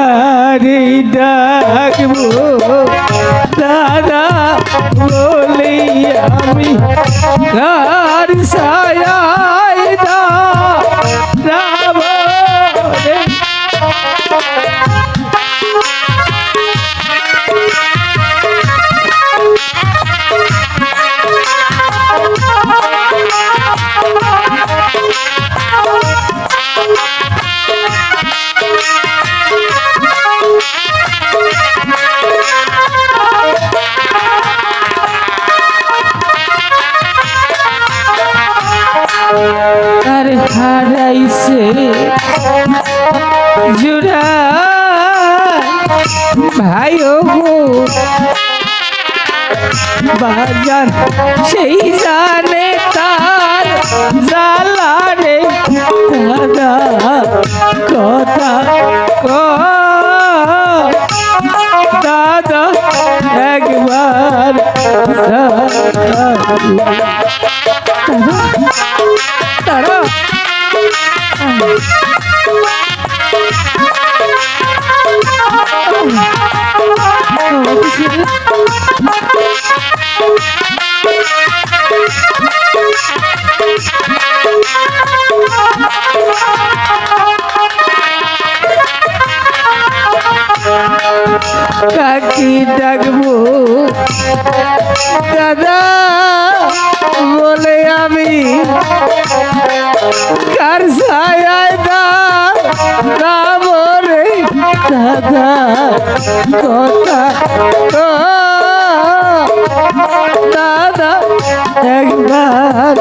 আরে ডাকবো দাদা বলি আমি কার ছায়ায় দাঁড়াবো রে। আর হারাইছে জুড়া ভাই ও বাজার সেই জানে তার জ্বালা রে দাদা কথা দাদা একবার তারা কাকি ডাকবো দাদা বলে আমি কার ছায়ায় দাঁড়াবো রে দাদা কথা দাদা একবার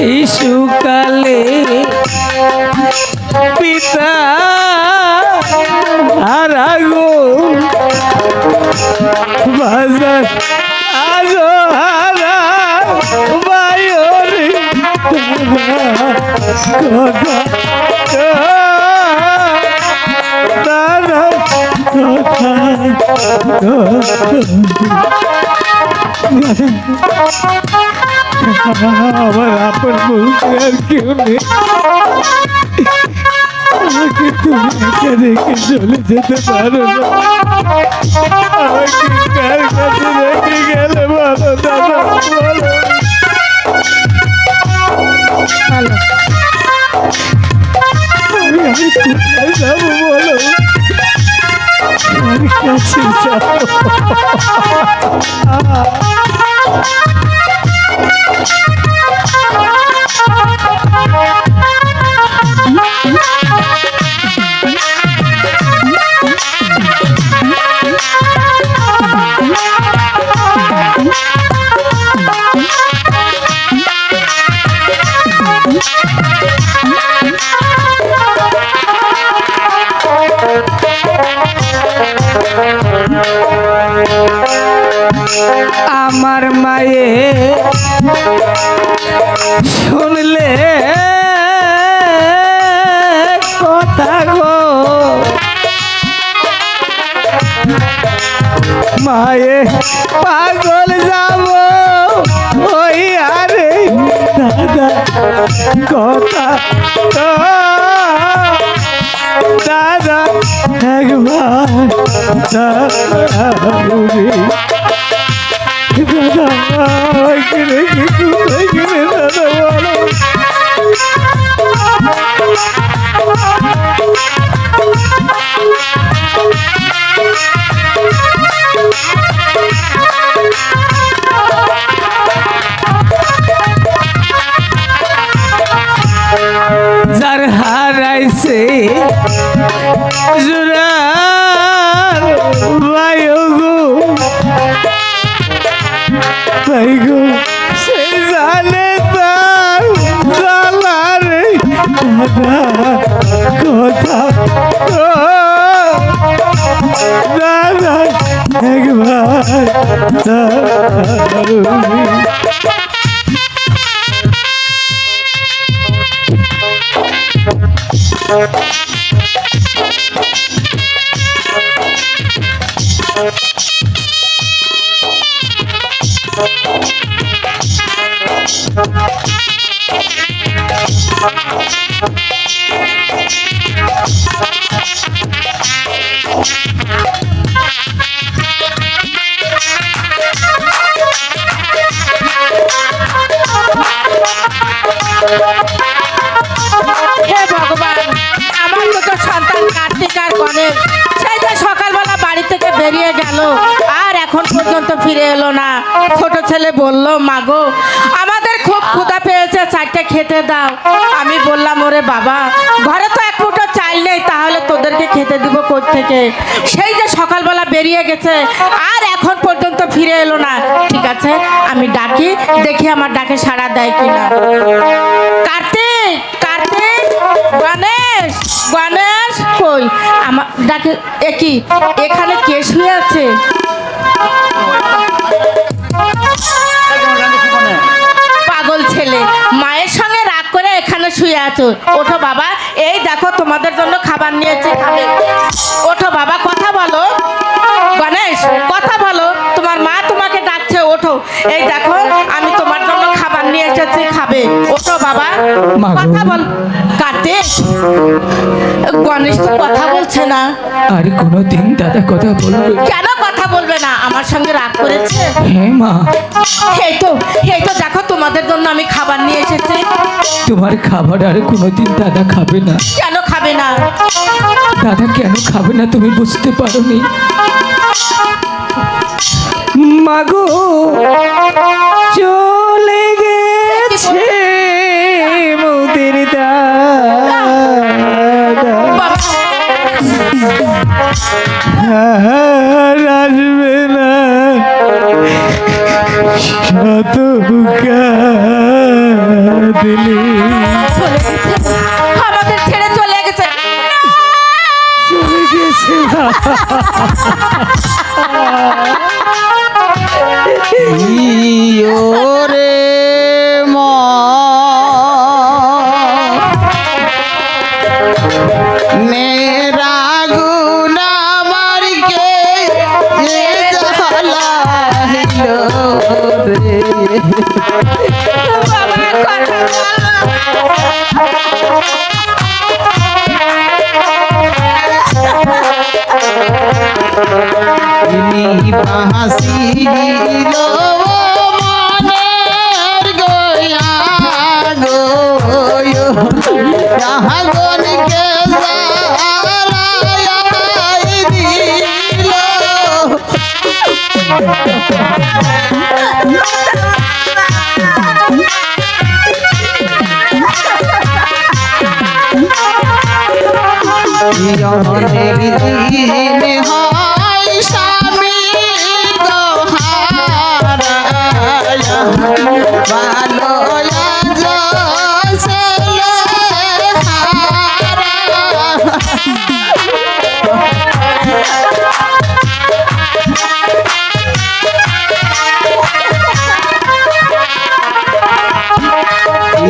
শিশুকালে পিতা হারা গো বাজার আজো হারা বায়রে কথা দাদা কথা আমার আপন বলতে আর কেউ নেই আমাকে তুমি একা রেখে চলে যেতে পারো না আমাকে কার কাছে রেখে গেলে ভালো দাদা বলো আমি কোথায় যাবো বলো আমার কাছে যাবো আমার মায়ে শুনলে কথা গো মায়ে পাগল যাব ওই আরে দাদা কথা দাদা একবার দাদা রেখে কোথায় গেলে দাদা বলো হে ভগবান, আমার দুটো সন্তান কার্তিক আর গণেশ সেই যে সকালবেলা বাড়ি থেকে বেরিয়ে গেল আর এখন পর্যন্ত ফিরে এলো না। ছোট ছেলে বলল, মাগো আমাদের খুব ক্ষুধা পেয়েছে, চারটে খেতে দাও। আমি বললাম, ওরে বাবা, ঘরে তো এক মুঠো চাল নেই, তাহলে তোদেরকে খেতে দিব কোত্থেকে? সেই যে সকালবেলা বেরিয়ে গেছে আর এখন পর্যন্ত ফিরে এলো না। ঠিক আছে, আমি ডাকি, দেখি আমার ডাকে সাড়া দেয় কিনা। কার্তিক, কার্তিক, গণেশ, গণেশ কই? আমার ডাকে একই, এখানে কে শুয়ে আছে? পাগল ছেলে, মায়ের সঙ্গে রাগ করে এখানে শুয়ে আছো। ওঠো বাবা, এই দেখো তোমাদের জন্য খাবার নিয়েছি, খাবে। ওঠো বাবা, কথা বলো। গণেশ, কথা বলো, তোমার মা তোমাকে ডাকছে, ওঠো। এই দেখো আমি তোমার জন্য খাবার নিয়ে এসেছি, খাবে। ওঠো বাবা, কথা বল। কার্তিক, গণেশ তো কথা বলছে না। আর কোনোদিন দাদা কথা বলবে? কেন কথা বলবে না? আমার সঙ্গে রাগ করেছে? হ্যাঁ মা। এই তো, এই তো দেখো তোমাদের জন্য আমি খাবার নিয়ে এসেছি। তোমার খাবার আর কোনোদিন দাদা খাবে না। কেন খাবে না? দাদা কেন খাবে না তুমি বুঝতে পারোনি? মাগো চলে গেছে মোদের দাদা, আর আসবে না শত দিলে। চলে গেছে, আমাদের ছেড়ে চলে গেছে। চলে গেছে ওরে মেরাগুন আমার কে জ্বালাইল রে। বাবা, কথা হাসিল মনের গয়া গয় রাগনকে জারাই দিল। অনেক দিন হয় স্বামী গোহারায়া ভালো ছেলে হারা।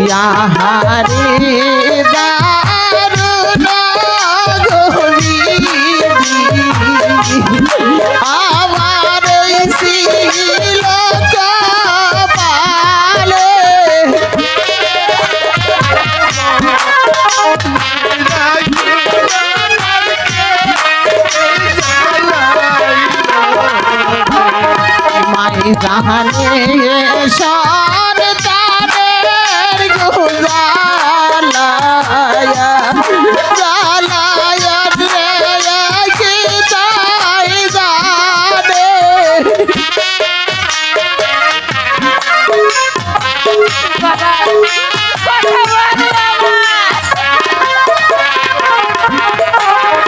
ইয়াহারে দারুণ আমার ছিল কপালে। মাই জাহানে সন্তানের গুজালায়া জালায়া রে কি তাই জানে।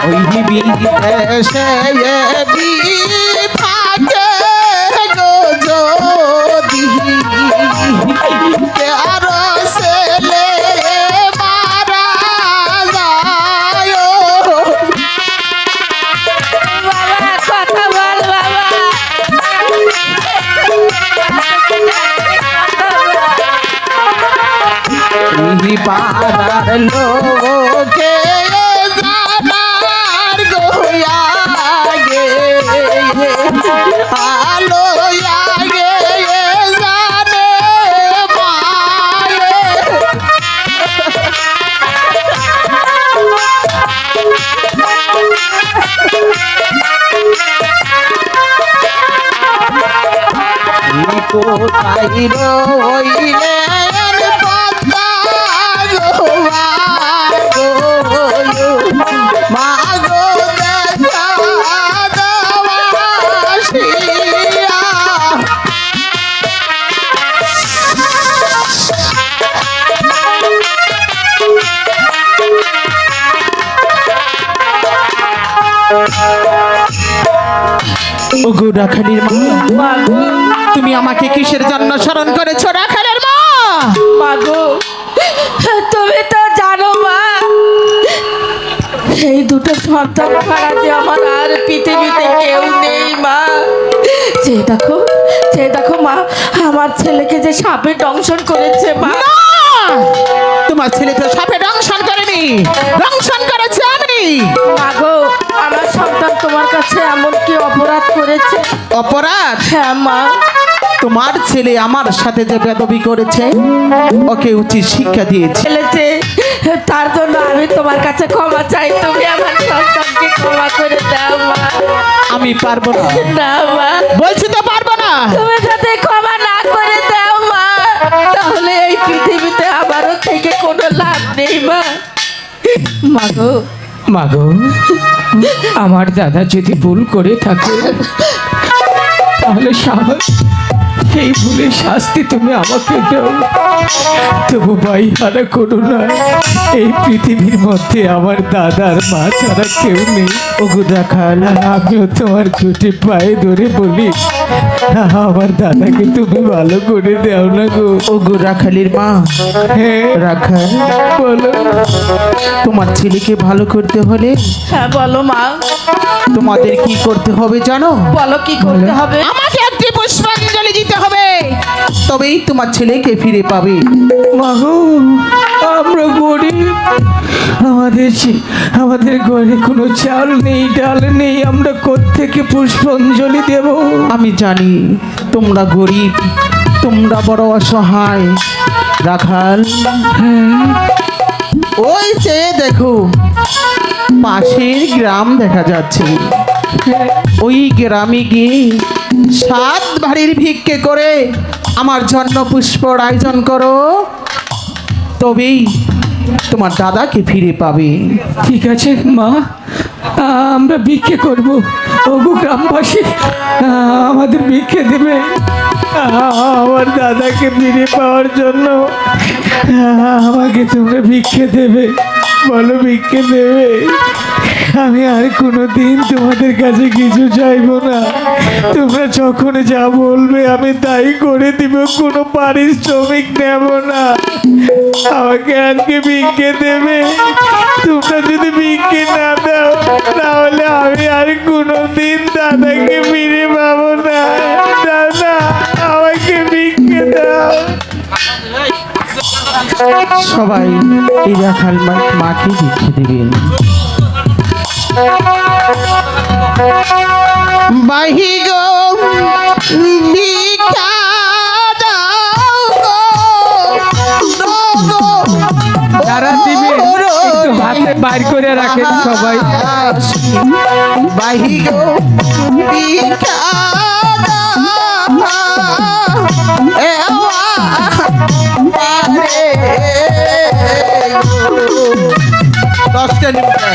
ওই বিদেশে বিফাকে গো যদি আরো ছেলে মারা যায়। বাবা, কথা বল বাবা। ওই পাড়ার লোকে জানার গোয়া গে আলো আগে জানে মায়ে কোথায় রইলেন পদ্মা গো মা গো দেখা দেওয়াশিয়া ওগো রাখালির মা তুমি আমাকে কিসের জন্য স্মরণ করেছো রাখালের মা মাগো তুমি তো জানো মা, এই দুটো সন্তান ছাড়া যে আমার আর পৃথিবীতে কেউ নেই মা। যে দেখো মা, আমার ছেলেকে যে সাপে দংশন করেছে মা। তোমার ছেলে তো সাপে দংশন করেনি, দংশন করেছে আমি। মাগো আমার সন্তান তোমার কাছে এমন কি অপরাধ করেছে? অপরাধ? হ্যাঁ মা। তোমার ছেলে আমার সাথে যে বেদবি করেছে ওকে উচিত শিক্ষা দিয়েছে। ফেলেছে, তার জন্য আমি তোমার কাছে ক্ষমা চাই। তুমি আমার সন্তানকে ক্ষমা করে দাও মা। আমি পারবো না। না মা, বলছি তো পারবো না। তুমি যদি ক্ষমা না করে দাও মা, তাহলে এই পৃথিবীতে আমারও থেকে কোনো লাভ নেই মা। মাগো মাগো, আমার দাদা যদি ভুল করে থাকে তাহলে সেই ভুলের শাস্তি তুমি আমাকে দাও। তবু ভাই হারা করো না, এই পৃথিবীর মধ্যে আমার দাদার মা ছাড়া কেউ নেই। ওগো রাখাল, আমিও তোমার দুটি পায়ে ধরে বলি, আমার দাদাকে তুমি ভালো করে দাও না গো। ওগো রাখালির মা। হ্যাঁ রাখাল, বলো। তোমার ছেলেকে ভালো করতে হলে হ্যাঁ বলো মা। তোমাদের কি করতে হবে জানো? বলো কি করতে হবে? আমাকে একটি পুষ্পাঞ্জলি দিতে হবে, তবেই তোমার ছেলেকে ফিরে পাবে। মাগো, আমরা গরিব, আমাদের ঘরে কোনো চাল নেই, ডাল নেই, আমরা কোত্থেকে পুষ্পাঞ্জলি দেব? আমি জানি তোমরা গরিব, তোমরা বড় অসহায়। রাখাল, ওই চেয়ে দেখো পাশের গ্রাম দেখা যাচ্ছে, ওই গ্রামে গিয়ে 7 ভাঁড়ের ভিক্ষে করে আমার জন্য পুষ্পর আয়োজন করো, তবেই তোমার দাদাকে ফিরে পাবে। ঠিক আছে মা, আমরা ভিক্ষে করব। ওগো গ্রামবাসী, আমাদের ভিক্ষে দেবে আমার দাদাকে ফিরে পাওয়ার জন্য। আমাকে তোমরা ভিক্ষে দেবে, বলো ভিক্ষে দেবে। আমি আর কোনো দিন তোমাদের কাছে কিছু চাইবো না। তোমরা যখন যা বলবে আমি তাই করে দিব, কোনো পারিশ্রমিক নেব না। আমাকে আজকে ভিক্ষে দেবে। তোমরা যদি ভিক্ষে না দাও তাহলে আমি আর কোনো দিন দাদাকে ফিরে পাবো না। দাদা, আমাকে ভিক্ষে দাও। সবাই এই রাখাল মাকে ভিক্ষে দেবেন। বাহি গো ভিক্ষা দাও গো, যারা দিবে একটু হাতে বাইর করে রাখেন সবাই। বাহি গো ভিক্ষা দাও 10টা নিমটা।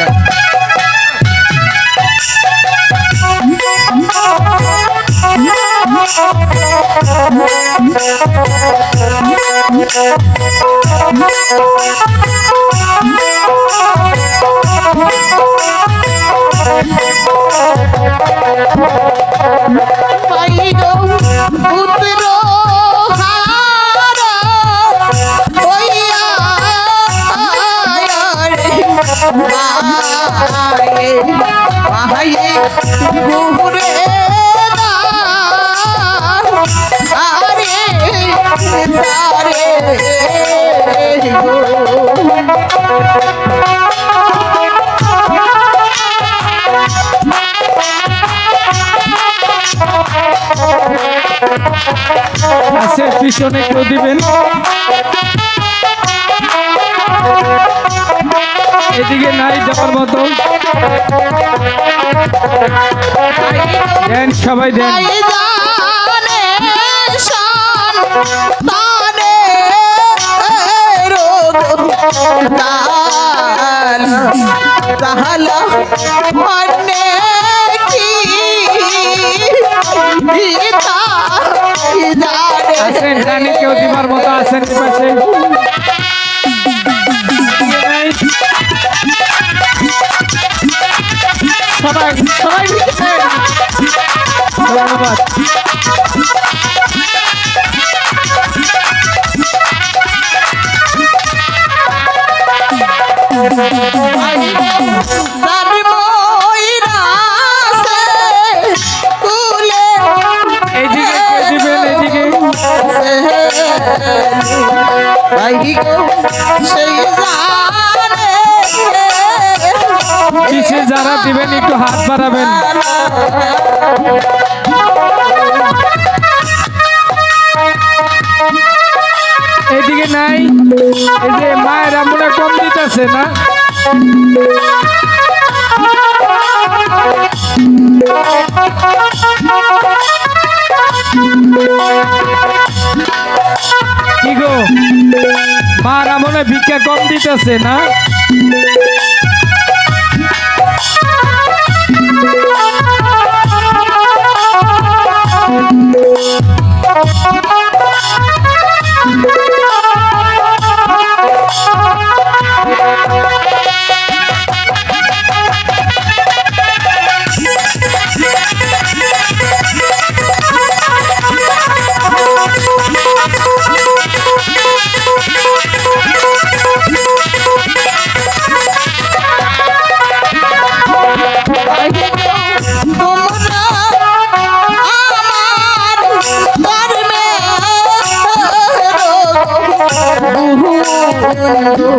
আছে পিছনে কেউ দিবেন, এদিকে নাই যাওয়ার মতো, দেন সবাই দেন। আছেন জানি কেউ দিবার মতো আছেন কি পাশে? সবাই সবাই ধন্যবাদ। এইদিকে কেউ দিবেন, এইদিকে পিছে যারা দিবেন একটু হাত বাড়াবেন। এইদিকে নাই, এই যে মায়ের আমরা কম দিতেছে না, কি গো মার আমনে ভিক্ষা কম দিতেছে না? Thank you.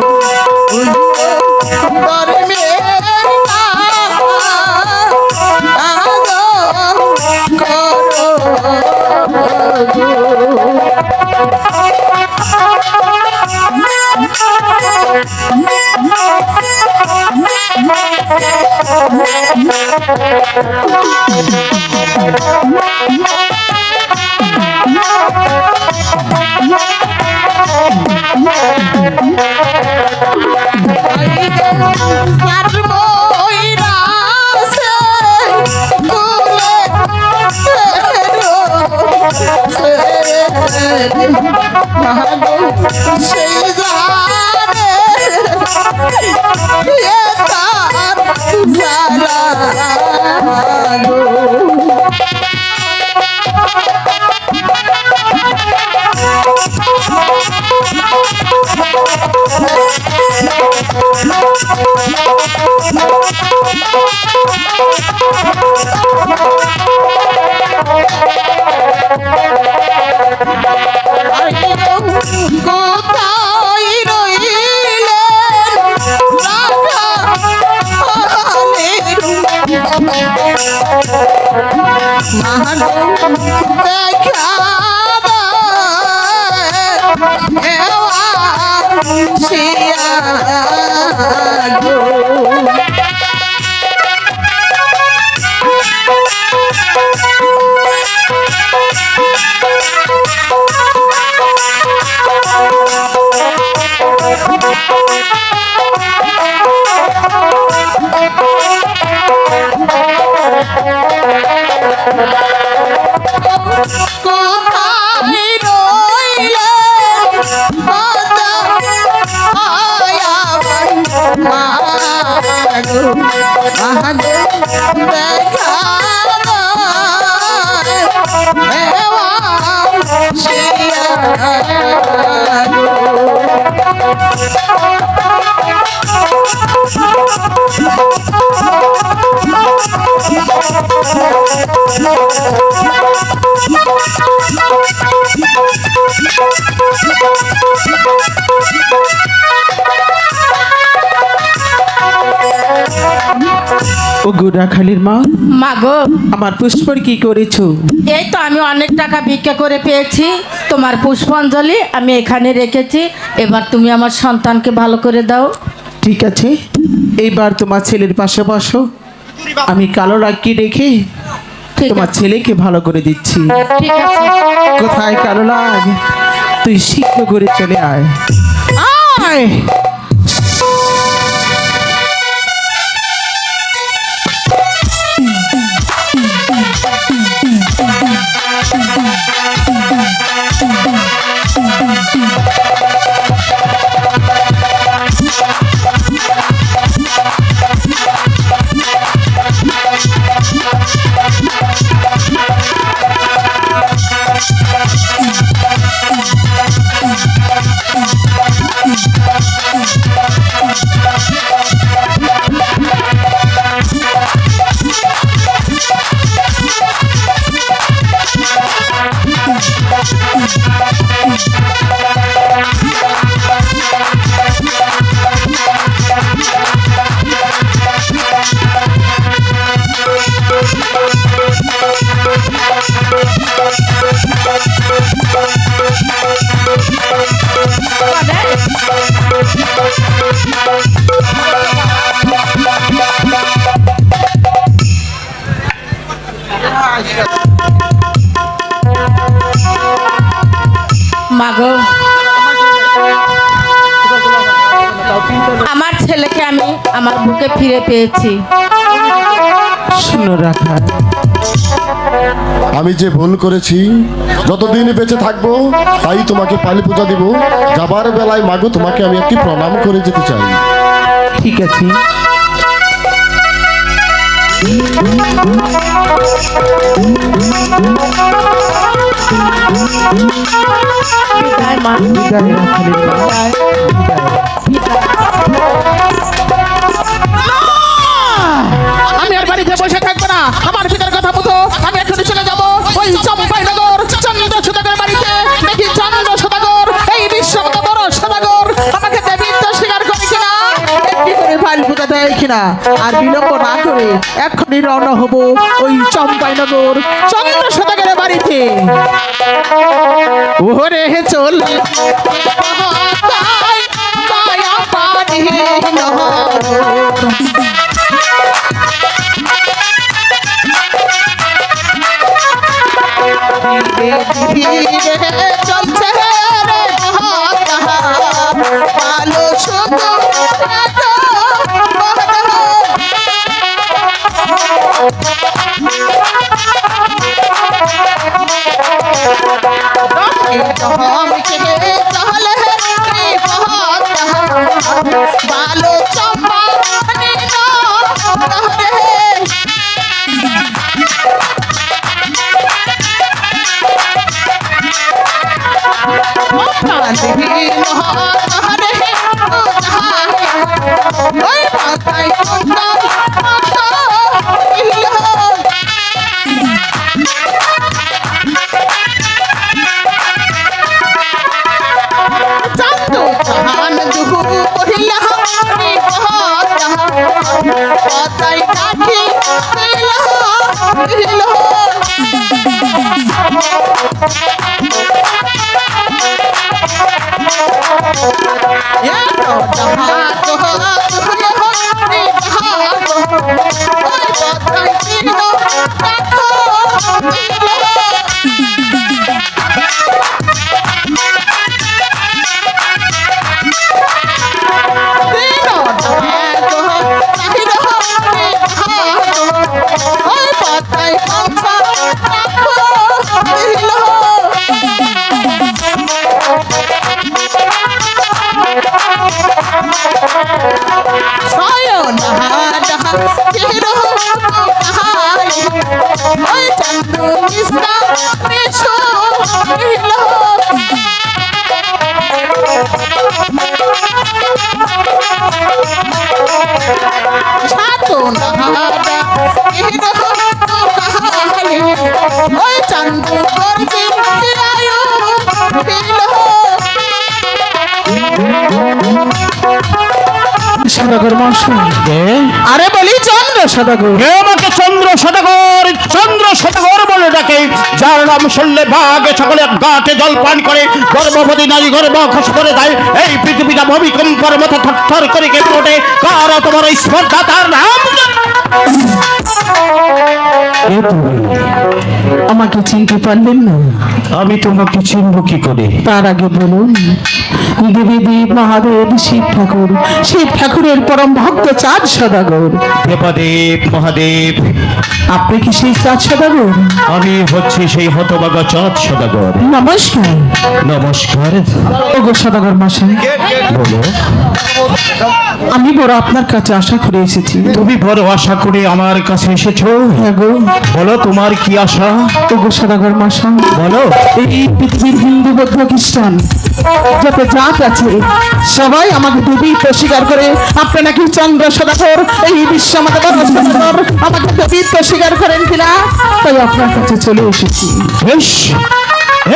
ও গুড়াখালির মা, মাগো, আমার পুষ্পর কি করেছো? এই তো আমি অনেক টাকা ভিক্ষা করে পেয়েছি, তোমার পুষ্পাঞ্জলি আমি এখানে রেখেছি। এবার তুমি আমার সন্তানকে ভালো করে দাও। ঠিক আছে, এইবার তোমার ছেলের পাশে বসো, আমি কালো লাকি রেখে ঠিক তোমার আছে, ছেলেকে ভালো করে দিচ্ছি। ঠিক আছে। কোথায় কালো লাগ, তুই শীঘ্র করে চলে আয়। আয় মাগো, আমার ছেলেকে আমি আমার বুকে ফিরে পেয়েছি। শোনো রাখা, আমি যে ভুল করেছি, যতদিন বেঁচে থাকবো তাই তোমাকে পালি পূজা দিব। যাবার বেলায় মাগো তোমাকে আমি একটি প্রণাম করে যেতে চাই। ঠিক আছে। বিদায় মা। বিদায় রাখালের মা, বিদায়। আমি আর বাড়িতে বসে থাকবো না, আমার পিতার কথা মতো আমি এখনই চলে যাবো ওই চম্পাইনগর চন্দ্র সদাগর বাড়িতে। দেখি চন্দ্র সদাগর এই বিশ্বকে বড় সদাগর আমাকে দেবীত্ব স্বীকার করে কিনা, একটি করে ফাইল পূজা দেয় কিনা। আর বিলম্ব না করে এখনই রওনা হবো ওই চম্পাইনগর চন্দ্র সদাগরের বাড়িতে। ওরে চল মায়া পানি নহর, ধীরে চলছে রে ভালো শুধু ভালো চম্পা Thank you. সদাগর মশাই, আরে বলি চন্দ্র সদাগর। কে আমাকে চন্দ্র সদাগর বলে ডাকে? যার নাম শুনলে ভাগে সকলে গাতে জল পান করে, গর্ভবতী নারী গর্ভ খস করে দেয়। এই পৃথিবীটা ভূমিকম্পের মতো থরথর করে কেঁপে ওঠে। কার তোমার এই স্পর্ধা? তার নাম আমাকে চিনতে পারলেন না? আমি তোমাকে চিনব কি করে? তার আগে বলুন, দেবীদেব মহাদেব শিব ঠাকুরের পরম ভক্ত চাঁদ সদাগর। দেবাদেব মহাদেব, আপনি কি সেই চাঁদ সদাগর? আমি হচ্ছি সেই হতভাগা চাঁদ সদাগর। নমস্কার। নমস্কার। ওগো সদাগর মশাই, বলো। আমি বড় আপনার কাছে আশা করে এসেছি। তুমি বড় আশা করে আমার কাছে এসেছো? হ্যাঁ গো। বলো তোমার কি আশা? ওগো সদাগর মশাই, বলো। এই পৃথিবীর হিন্দু বৌদ্ধ খ্রিস্টান যত জাত আছে সবাই আমাকে দেবী স্বীকার করে। আপনি নাকি চন্দ্র সদাগর, এই বিশ্ব আমাদের বড় সদাগর, আমাকে দেবী স্বীকার করেন কিনা, তাই আপনার কাছে চলে এসেছি। বেশ,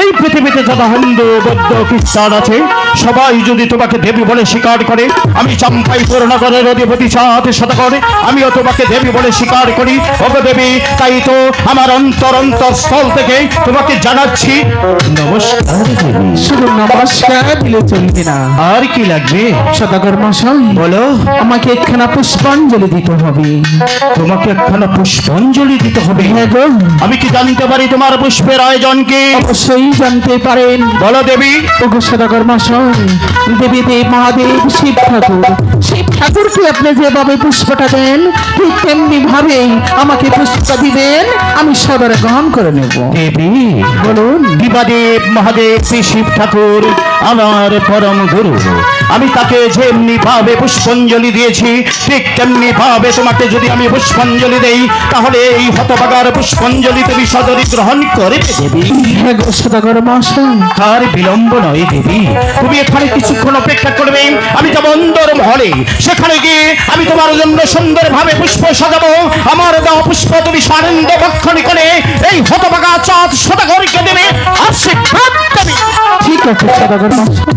এই পৃথিবীতে যত হিন্দু বৌদ্ধ খ্রিস্টান আছে সবাই যদি তোমাকে দেবী বলে স্বীকার করে, আমি চাম্পাই পুরনগরের অধিপতি চাঁদ সদাগর আমিও তোমাকে দেবী বলে স্বীকার করি। ওগো দেবী, তাই তো আমার অন্তরস্থল থেকে তোমাকে জানাচ্ছি নমস্কার দেবী। শুধু নমস্কার দিলে চলবে না, আর কি লাগবে? সদাগর মশাই, বলো। আমাকে একখানা পুষ্পাঞ্জলি দিতে হবে। তোমাকে একখানা পুষ্পাঞ্জলি দিতে হবে? হ্যাঁ গো। আমি কি জানতে পারি তোমার পুষ্পের আয়োজন কি? অবশ্যই জানতে পারেন। বলো দেবী। ওগো সদাগর মশাই, দেবী দেব মহাদেব শিব ঠাকুরকে আপনি যেভাবে পুষ্পটা দেন ঠিক তেমনি ভাবে আমাকে পুষ্পটা দিবেন, আমি সদরে গ্রহণ করে নেব। দেবী বলুন। দেবাদেব মহাদেব শ্রী শিব ঠাকুর আমার পরম গুরু, আমি তাকে যেমনি ভাবে পুষ্পাঞ্জলি দিয়েছি ঠিক তেমনি ভাবে তোমাকে যদি আমি পুষ্পাঞ্জলি দেই তাহলে এই হতভাগার পুষ্পাঞ্জলি তুমি সদরে গ্রহণ করবে দেবী। হ্যাঁ গো সদাগর মশাই। আর বিলম্ব নয় দেবী, তুমি এখানে কিছুক্ষণ অপেক্ষা করবে। আমি যাব অন্দর মহলে, সেখানে গিয়ে আমি তোমার জন্য সুন্দরভাবে পুষ্প সাজাবো। আমার দেওয়া পুষ্প তুমি সানন্দে ভক্ষণ করে এই হতভাগা চাঁদ সদাগরকে দেবে আশীর্বাদ দেবে। ঠিক আছে সদাগর মশাই।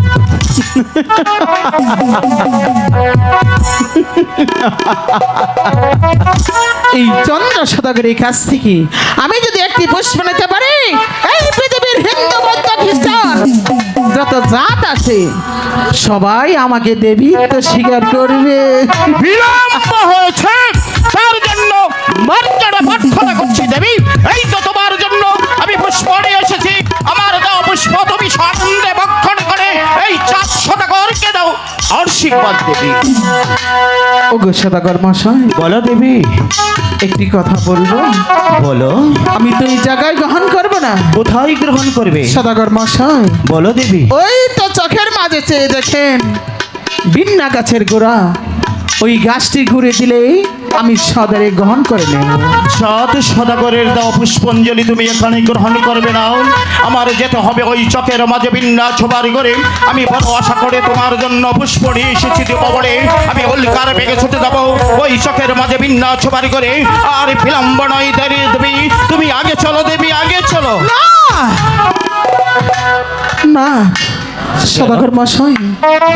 এই চন্দ্র সদাগরের কাছ থেকে আমি যদি একটি পুষ্প নিতে পারি, এই পৃথিবীর হিন্দু বৌদ্ধ খ্রিস্টান যত জাত আছে সবাই আমাকে দেবী তো স্বীকার করবে। বিলম্ব হয়েছে, তার জন্য মর্যাদা প্রার্থনা করছি দেবী। এই তো তোমার জন্য আমি পুষ্প নিয়ে এসেছি। আমার দেওয়া পুষ্প তুমি সানন্দে ভক্ষণ করে এই চাঁদ সদাগরকে দাও আশীর্বাদ দেবী। ওগো সদাগর মশাই, বলো দেবী। একটি কথা বলবো। বলো। আমি তো এই জায়গায় গ্রহণ করব না। কোথায় গ্রহণ করবে? সদাগর মশাই, বলো দেবী। ওই তো চোখের মাঝে চেয়ে দেখেন বিন্না গাছের গোড়া, ওই গাছটি ঘুরে দিলেই আমি সদরে গ্রহণ করে নেব। চাঁদ সদাগরের দেওয়া পুষ্পাঞ্জলি তুমি এখানে গ্রহণ করবে না। আমার যেতে হবে ওই চকের মাঝে বিন্যা ছোবার করে। আমি বড় আশা করে তোমার জন্য পুষ্প নিয়ে এসেছি দেব বলে আমি উল্কার বেগে ছুটে যাব ওই চকের মাঝে বিন্যা ছোবার করে। আর বিলম্ব নয় দেরি দেবী, তুমি আগে চলো দেবী, আগে চলো। না সদাগর মশাই,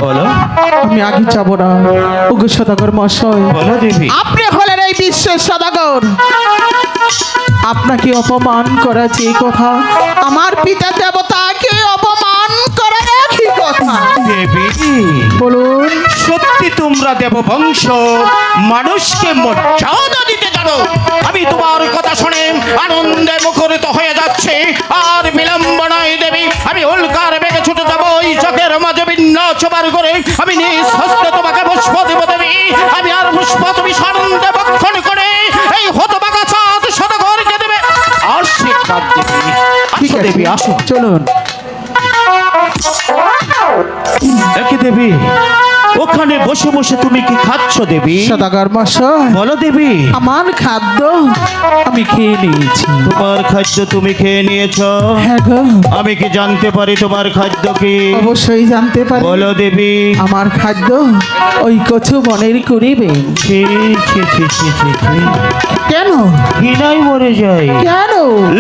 বলো। আমি আগে যাব না। ওগো সদাগর মশাই, বলো দেবী। আপনি হলেন এই বিশ্বের সদাগর, আপনাকে অপমান করা যে কথা, আমার পিতা দেবতাকে অপমান করা একই কথা। দেবী বলুন। সত্যি তোমরা দেব বংশ মানুষকে মর্যাদা দিতে জানো। আমি তোমার কথা শুনে আনন্দে মুখরিত হয়ে যাচ্ছে। আর বিলম্ব নয় দেবী, আমি উল্কার বেগে ছুটে যাবো ওই চকের মাঝে বিন্যা ছোবার করে। আমি নিজ হস্তে তোমাকে পুষ্প দেব দেবী। আমি আর পুষ্প তুমি সানন্দে ভক্ষণ করে এই হতভাগা চাঁদ সদাগরকে দেবে আশীর্বাদ দেবী। ঠিক আসো আছে দেবী, আসো। চলুন। একই দেবী, ওখানে বসে বসে তুমি কি খাচ্ছ দেবী? সদাগর মশাই, বলো দেবী। আমার খাদ্য আমি খেয়ে নিয়েছি। তোমার খাদ্য তুমি খেয়ে নিয়েছো? হ্যাঁ গো। আমি কি জানতে পারি তোমার খাদ্য কি? অবশ্যই জানতে পারি। বলো দেবী। আমার খাদ্য ওই কচু বনের করিবে। ছি, ছি, ছি, ছি, ছি, ছি। কেন? ঘৃণায় মরে যাই, কেন?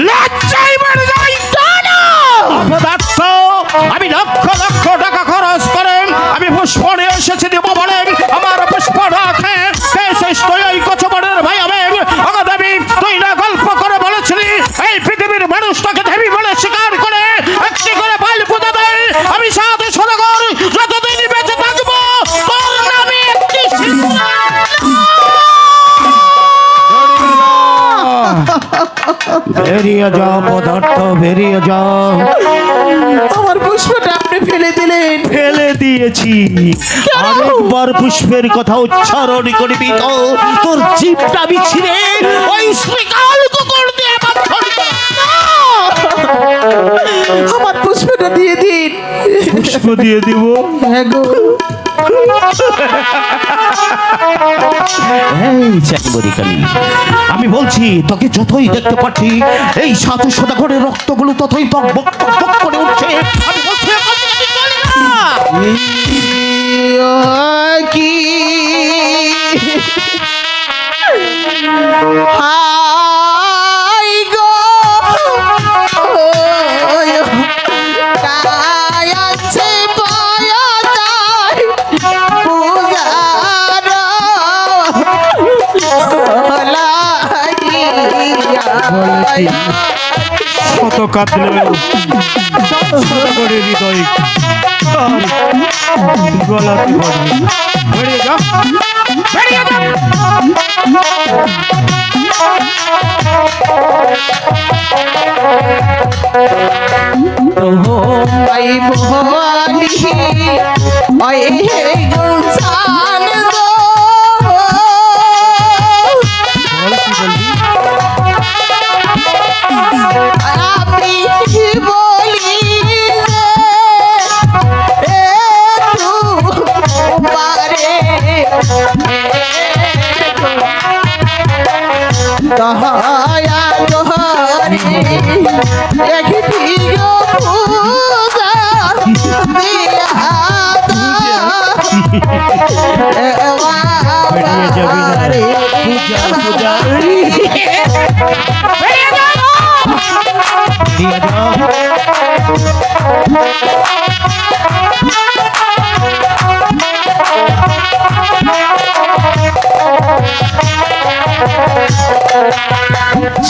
লজ্জায় মরে যাই। কেন? অপদার্থ, আমি লক্ষ লক্ষ টাকা খরচ করে আমি পুষ্প নিয়ে এসেছি দেব বলে আমার পুষ্প বেরিয়ে যাও পদার্থ, বেরিয়ে যাও। আমার পুষ্পটা আপনি ফেলে দিলেন। ফেলে দিয়েছি, আরেকবার পুষ্পের কথা উচ্চারণ করবি তো তোর জিভটা বিছিরে ওই শ্রীকাল কুকুর দিয়ে মাথা দিতে। আমার পুষ্পটা দিয়ে দিন। পুষ্প দিয়ে দিব? হ্যাঁ গো। এই চাকরিকালী, আমি বলছি তোকে যতই দেখতে পাচ্ছি এই সাধু সদাগরের রক্তগুলো ততই বক বক বক বক করে উঠছে। আমি বলছি এখান থেকে তুই চলে যা। কি হাই গো কায়াছে পায়া যায় পূজার লাগিয়া শত কাঁদলেও সদাগরের হৃদয় আর গলাতে পারবে না। বেরিয়ে যা, বেরিয়ে যা। ভাই ভবানী ওই গুলশান গো বল কি বলবি? আমি বলি যে পারে দয়া দহরি একটি পূজা দিয়া বেরিয়ে যাবি না। পূজা পূজা বেরিয়ে যা।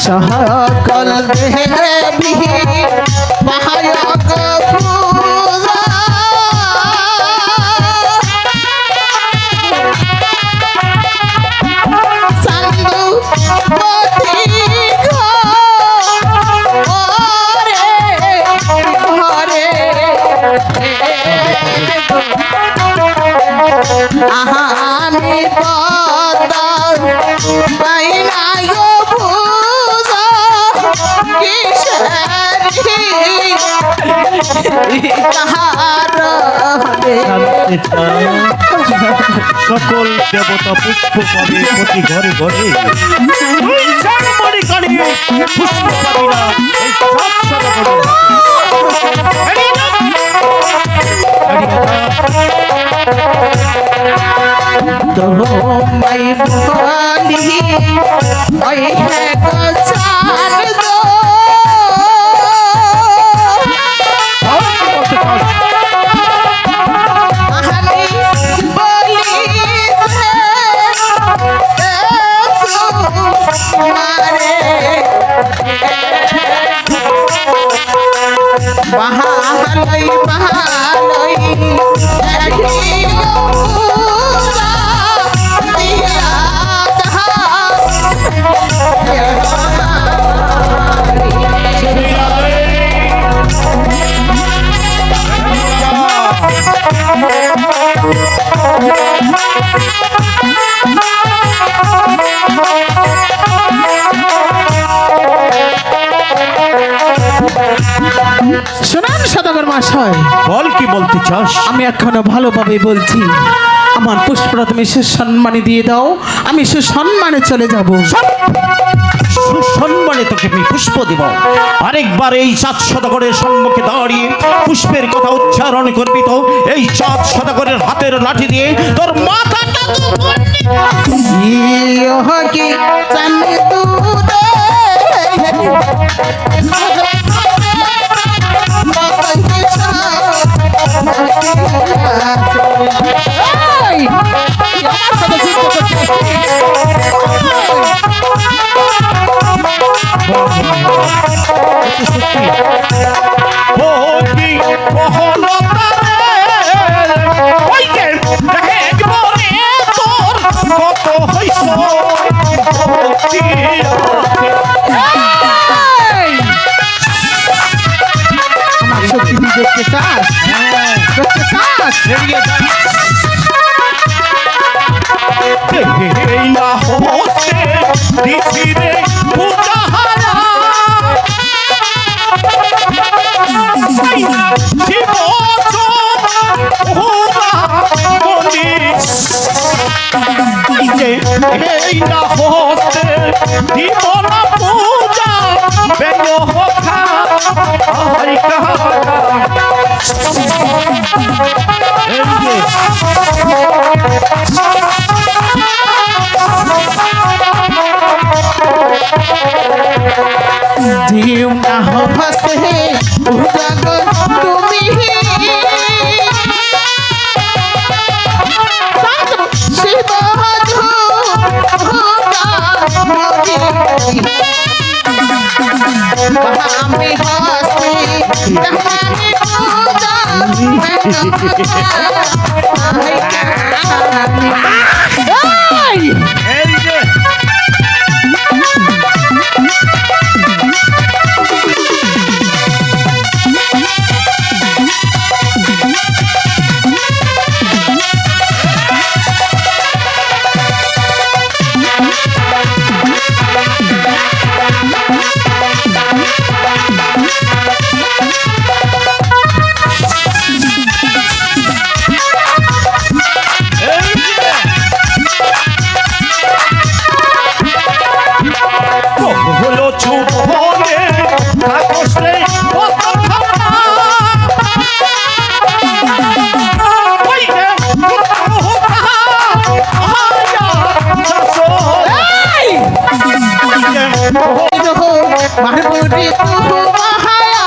সকল দেবী মহায়ক পূজা সন্দু পতি ঘরে ঘরে আহামি পদা পাইনা গো পূজা কিসেরি তাহার সকল দেবতা পুষ্প পাবে প্রতি ঘরে ঘরে। তুই চারমারি কাড়িয়ে পুষ্প পাবি না এই সাত সদাগরের হাতে। বেরিয়ে যা। তোমায় বলি ওই চান গো আমি বলি মারে বাহালই বাহালই শোনান সদাগর মহাশয়, বল কি বলতে চাস? আমি এখনো ভালোভাবে বলছি, আমার পুষ্পটা তুমি সুসম্মানে দিয়ে দাও, আমি সুসম্মানে চলে যাব। সুসম্মানে তোকে আমি পুষ্প দিব। আরেকবার এই চাঁদ সদাগরের সম্মুখে দাঁড়িয়ে পুষ্পের কথা উচ্চারণ করবি তো এই চাঁদ সদাগরের হাতের লাঠি দিয়ে তোর মাথাটা কি চান্দু দে এই না হতে দিছি রে পূজাহারা এই না হতে দিব না পূজা বেঙ্গ হোখা হরি কাহা जीव ना हो हंसते उजागर তুমি शिव हमें हंसते कहानी पूजा হলো চুপ হলে কাগজে কত খাতা ওই রে হোকা আয়া সাসো মারবুরি তু মহায়া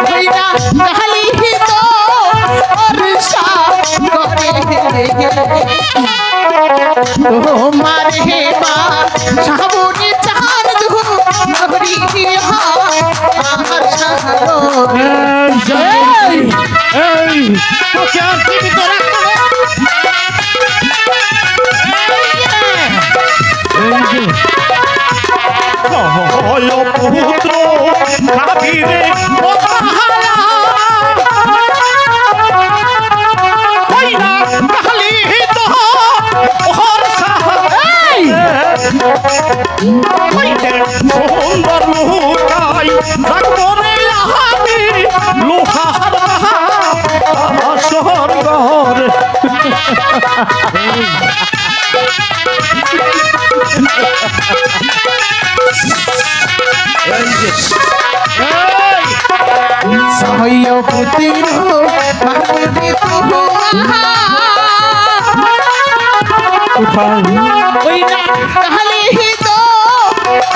কইনা কালি তো অরসা করে তোমার হে মা সাবুনি চার দু নগরি হা আমার সাগরে এই তোকে আর জীবিত রাখবো হলো পুত্র কাবিরে মহারা কইনা কালি তো হরসা সুন্দর লুকাই রাখবো রে আমি লোহার আসর ঘর সহয় পুতির মারবুরি তু মহা কইনা কালি তো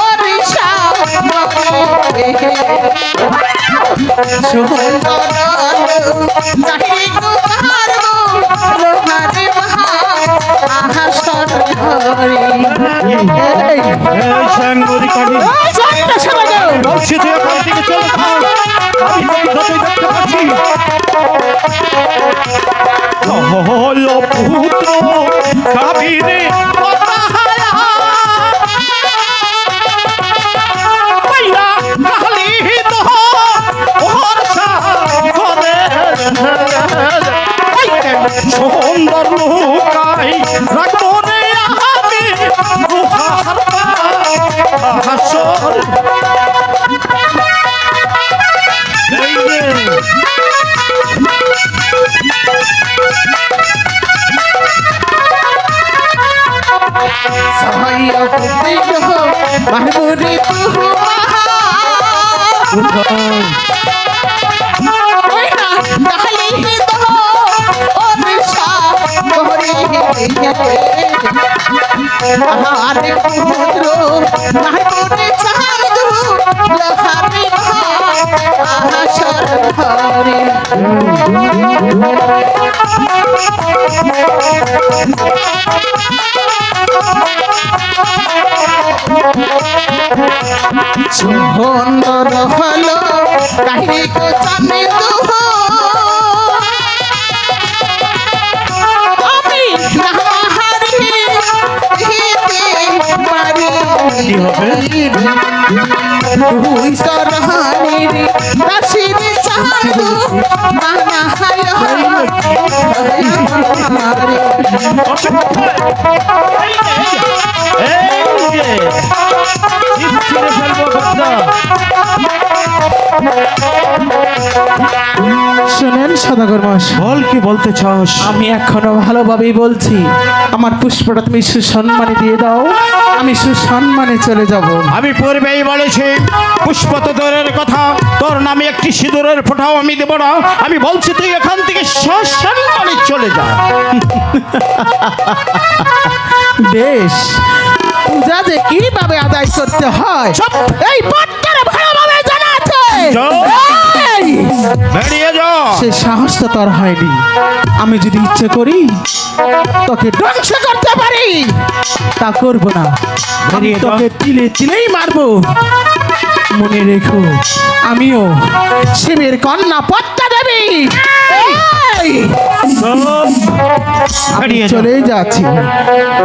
অরসা করে সুন্দর চাহি কুমার রোহারে মহা আহাসর ঘরে শ্যাঙ্গুরি কালি বলছি তুই এখান থেকে চলে যা। আমি তোর যতই দেখতে পাচ্ছি হলো পুত্র কাবিরে মহারা কইনা কালি তো হরসা করে সুন্দর লুকাই রাখবো রে আমি লোহার হাসর এই রে সহয় পুতির মারবুরি তু মহা কইনা কালি তো অরসা করে আহারে পুত্র মারবুরি চার দু লোহারে আহাসর ঘরে সুন্দর হলো কাহিনী কো জানে দুহ আমি নাহারি হিতে পারি কি হবে? তুই সরহানি দাসির চা শুনেন সদাগর মশাই, বল কি বলতে চাস? আমি এখনো ভালোভাবেই বলছি, আমার পুষ্পটা তুমি সুসম্মানে দিয়ে দাও, আমি সুসম্মানে চলে যাব। আমি পূর্বেই বলেছি পুষ্পতরের কথা, তোর নামে একটি সিঁদুরের ফোঁটাও আমি দেব না। আমি বলছি তুই এখান থেকে সসম্মানে চলে যা। বেশ, পূজা যে কিভাবে আদায় করতে হয় এই পট্টার ভালোভাবে জানা আছে। এই! বেরিয়ে যা। সে সাহস তো তোর হয়নি। আমি যদি ইচ্ছে করি তোকে ধ্বংস করতে পারি, তা করব না। আমি বেরিয়ে যা। তোকে তিলে তিলেই মারবো। মনে রেখো, আমিও শিবের কন্যা পট্টা দেবী। এই! আমি বেরিয়ে যা। চলে যাচ্ছি,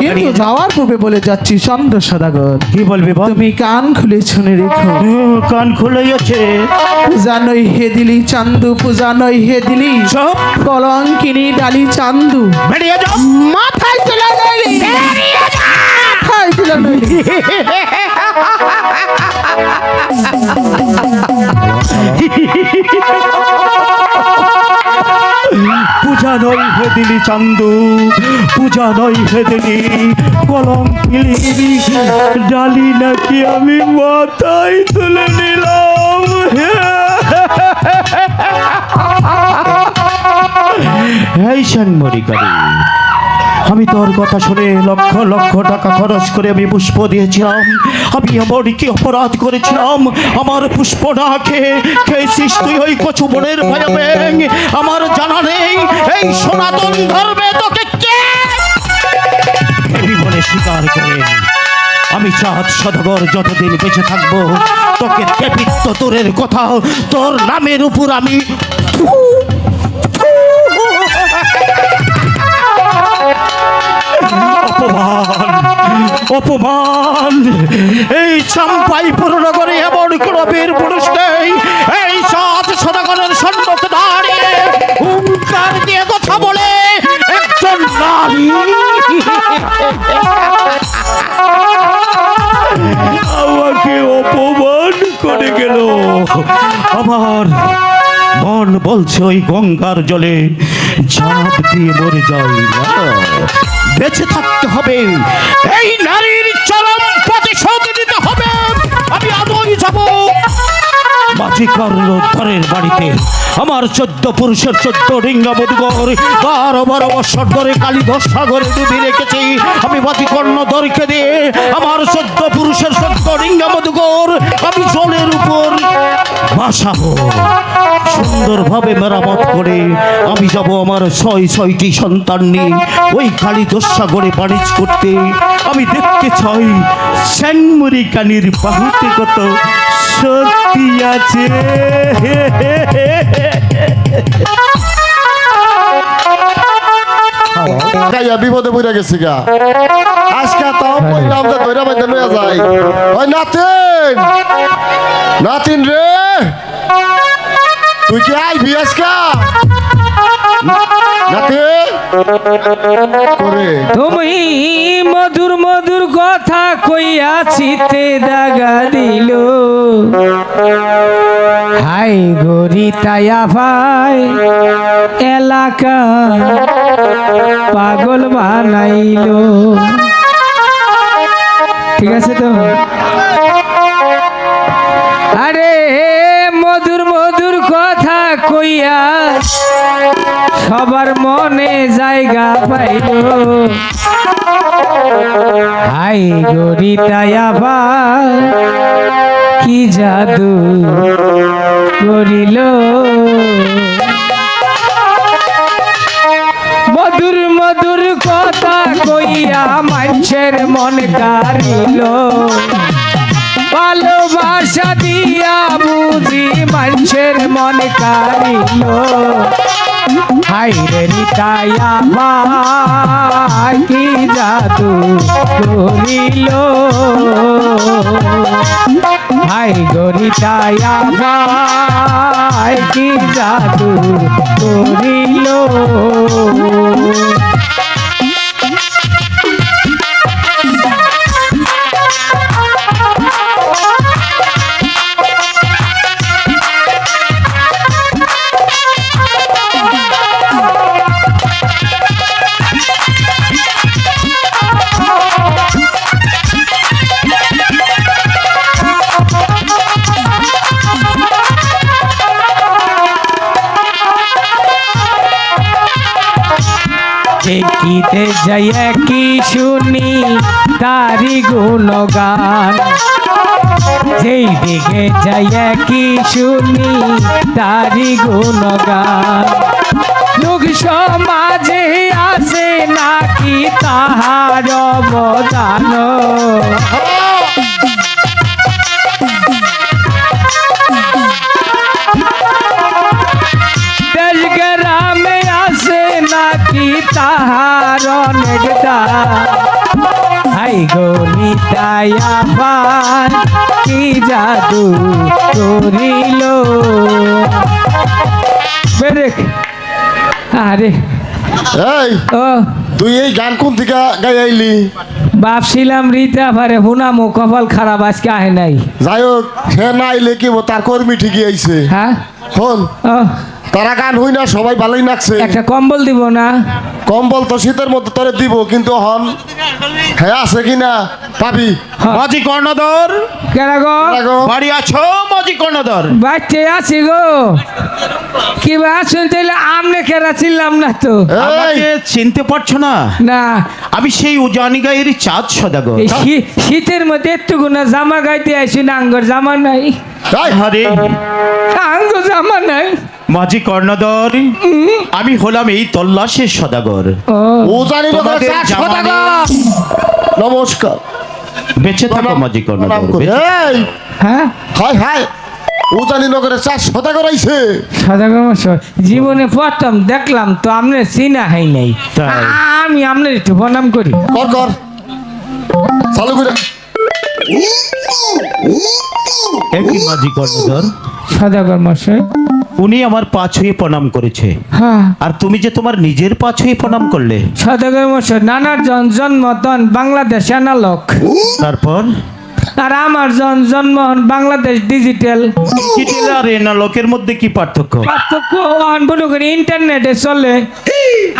কিন্তু যাওয়ার পূর্বে বলে যাচ্ছি চন্দ্র সদাগর, কি বলবি বল? তুমি কান খুলে শুনে রেখো। কান খুলেই আছে। পূজা নই হে দিলি চান্দু, পূজা নই হে দিলি চুপ। কলঙ্কিনী ডালি চান্দু, বেরিয়ে যা। মাথায় তুলে নইলি, মাথায় তুলে নইলি। পূজা নয় হে দিলি চান্দু, পূজা নয় হে দিলি কলঙ্কিনী ডালি নাকি আমি মাথায় তুলে নিলাম। এই সাংমরিকারী, আমি তোর কথা শুনে লক্ষ লক্ষ টাকা খরচ করে আমি পুষ্প দিয়েছিলাম। আমি এমন কি অপরাধ করেছিলাম? আমার পুষ্প না খেয়ে খেয়েছিস তুই ওই কচু বনের ভয় ব্যাং। আমার জানা নেই এই সনাতন ধর্মে তোকে কে এই বলে স্বীকার করে। আমি চাঁদ সদাগর যতদিন বেঁচে থাকবো তোকে দেবিত্ব তোরের কথা তোর নামের উপর আমি অপমান অপমান। এই চাম্পাই পুরনগরে এমন কোন বীর পুরুষ নেই এই সাত সদাগরের সম্মুখ দাঁড়িয়ে হুঙ্কার দিয়ে কথা বলে একজন নারী আমাকে অপমান করে গেল। আমার মন বলছে ওই গঙ্গার জলে ঝাঁপ দিয়ে মরে যাই না, বেঁচে থাকতে হবে। এই নারীর চরম প্রতিশোধ নিতে হবে। আমি আদৌ যাব মাঝি কর্ণধরের বাড়িতে। আমার 14 পুরুষের 14 রিঙ্গা মধুকর 12 বছর ধরে কালীধর সাগরে ডুবি রেখেছি। আমি মাঝি কর্ণধরকে দিয়ে আমার 14 পুরুষের 14 রিঙ্গা মধুকর আমি জলের উপর বাসাবো। সুন্দরভাবে মেরামত করে আমি যাব আমার 6টি সন্তান নিয়ে ওই কালীধর সাগরে বাণিজ্য করতে। আমি দেখতে চাই শ্যাংমুরি কানির বাহুতে কত সত্যি আছে। গাইয়া বিপদে পড়ে গেছি গা। আজকে তাও কইলাম যে ধইরা বাইতে লইয়া যাই। ওই নাতিন, নাতিন রে, তুই কি আইবি আজকা? নাতি করে তুমি মধুর মধুর কথা কইয়া চিতে দাগা দিল। হাই গরি তায়া ভাই এলাকা পাগল বানাইল। ঠিক আছে তো? আরে মধুর মধুর কথা কইয়া সবার মনে জায়গা পাইল। হাই গরি তায়া ভাই কি জাদু করিল। মধুর মধুর কথা কইয়া মানুষের মন কারিল। ভালোবাসা দিয়া বুঝি মানুষের মন কারিল। হাই রে রিতায়া ভাই কি জাদু করিল। হাই গরিতায়া ভাই কি জাদু করিল দেখিতে যাইয়া কি শুনি তারি গুণগান যেই দিকে যাইয়া কি শুনি তারি গুণগান লোক সমাজে আছে নাকি তাহার অবদান দেশ গ্রামে আছে নাকি তাহার অনেক দান হাই গরিতায়া ভাই কি জাদু করিল বেরে আরে এই ও তুই এই গান কোন থেকে গাই আইলি? ভাবছিলাম রীতা পারে হুনামো কপাল খারাপ আজকে আহে নাই যাই হোক সে না আইলে কি হবো, তার কর্মী ঠিকই আইছে। হ্যাঁ হন ও তারা গান হই না, সবাই ভালোই নাচছে। একটা কম্বল দিব না কম্বল তো শীতের মধ্যে তোরে দিব, কিন্তু হন হ্যাঁ আছে কিনা পাবি। মাঝি কর্ণধর কেরা গো লাগো। বাড়ি আছো মাঝি কর্ণধর? বাচ্চা আছি গো কি বা শুনতে আমনে কেরা ছিলাম না তো এই আমাকে চিনতে পারছো না? না আমি সেই উজানি গায়ের চাঁদ সদাগর। এই শীতের মধ্যে একটু গুনা জামা গাইতে আইসি না আঙ্গর জামা নাই এই, আরে আঙ্গর জামা নাই মাঝি কর্ণধর, আমি হলাম এই তল্লাশের সদাগর। ও ও জানি না তোমাদের চাষ জামা কথা নেই। গো। নমস্কার। বেঁচে থাকো মাঝি প্রণাম কর্ণধর। করি। এই হ্যাঁ হাই হাই উজানি নগরে চাষ সদা করাইছে। সদাগর মশাই জীবনে প্রথম দেখলাম তো আপনার চিনা হয় নাই তাই? আমি আপনার একটু প্রণাম করি কর কর চালু করে। একই মাঝি কর্ণধর, সদাগর মশাই উনি আমার পা ছুঁয়ে প্রণাম করেছে, হ্যাঁ আর তুমি যে তোমার নিজের পা ছুঁয়ে প্রণাম করলে। সদাগর মশাই নানার জন্মতন বাংলাদেশ অ্যানালগ তারপর আর আমার জন্মহন বাংলাদেশ ডিজিটাল ডিজিটাল আর এনালগের মধ্যে কি পার্থক্য? পার্থক্য মনে করি ইন্টারনেটে চলে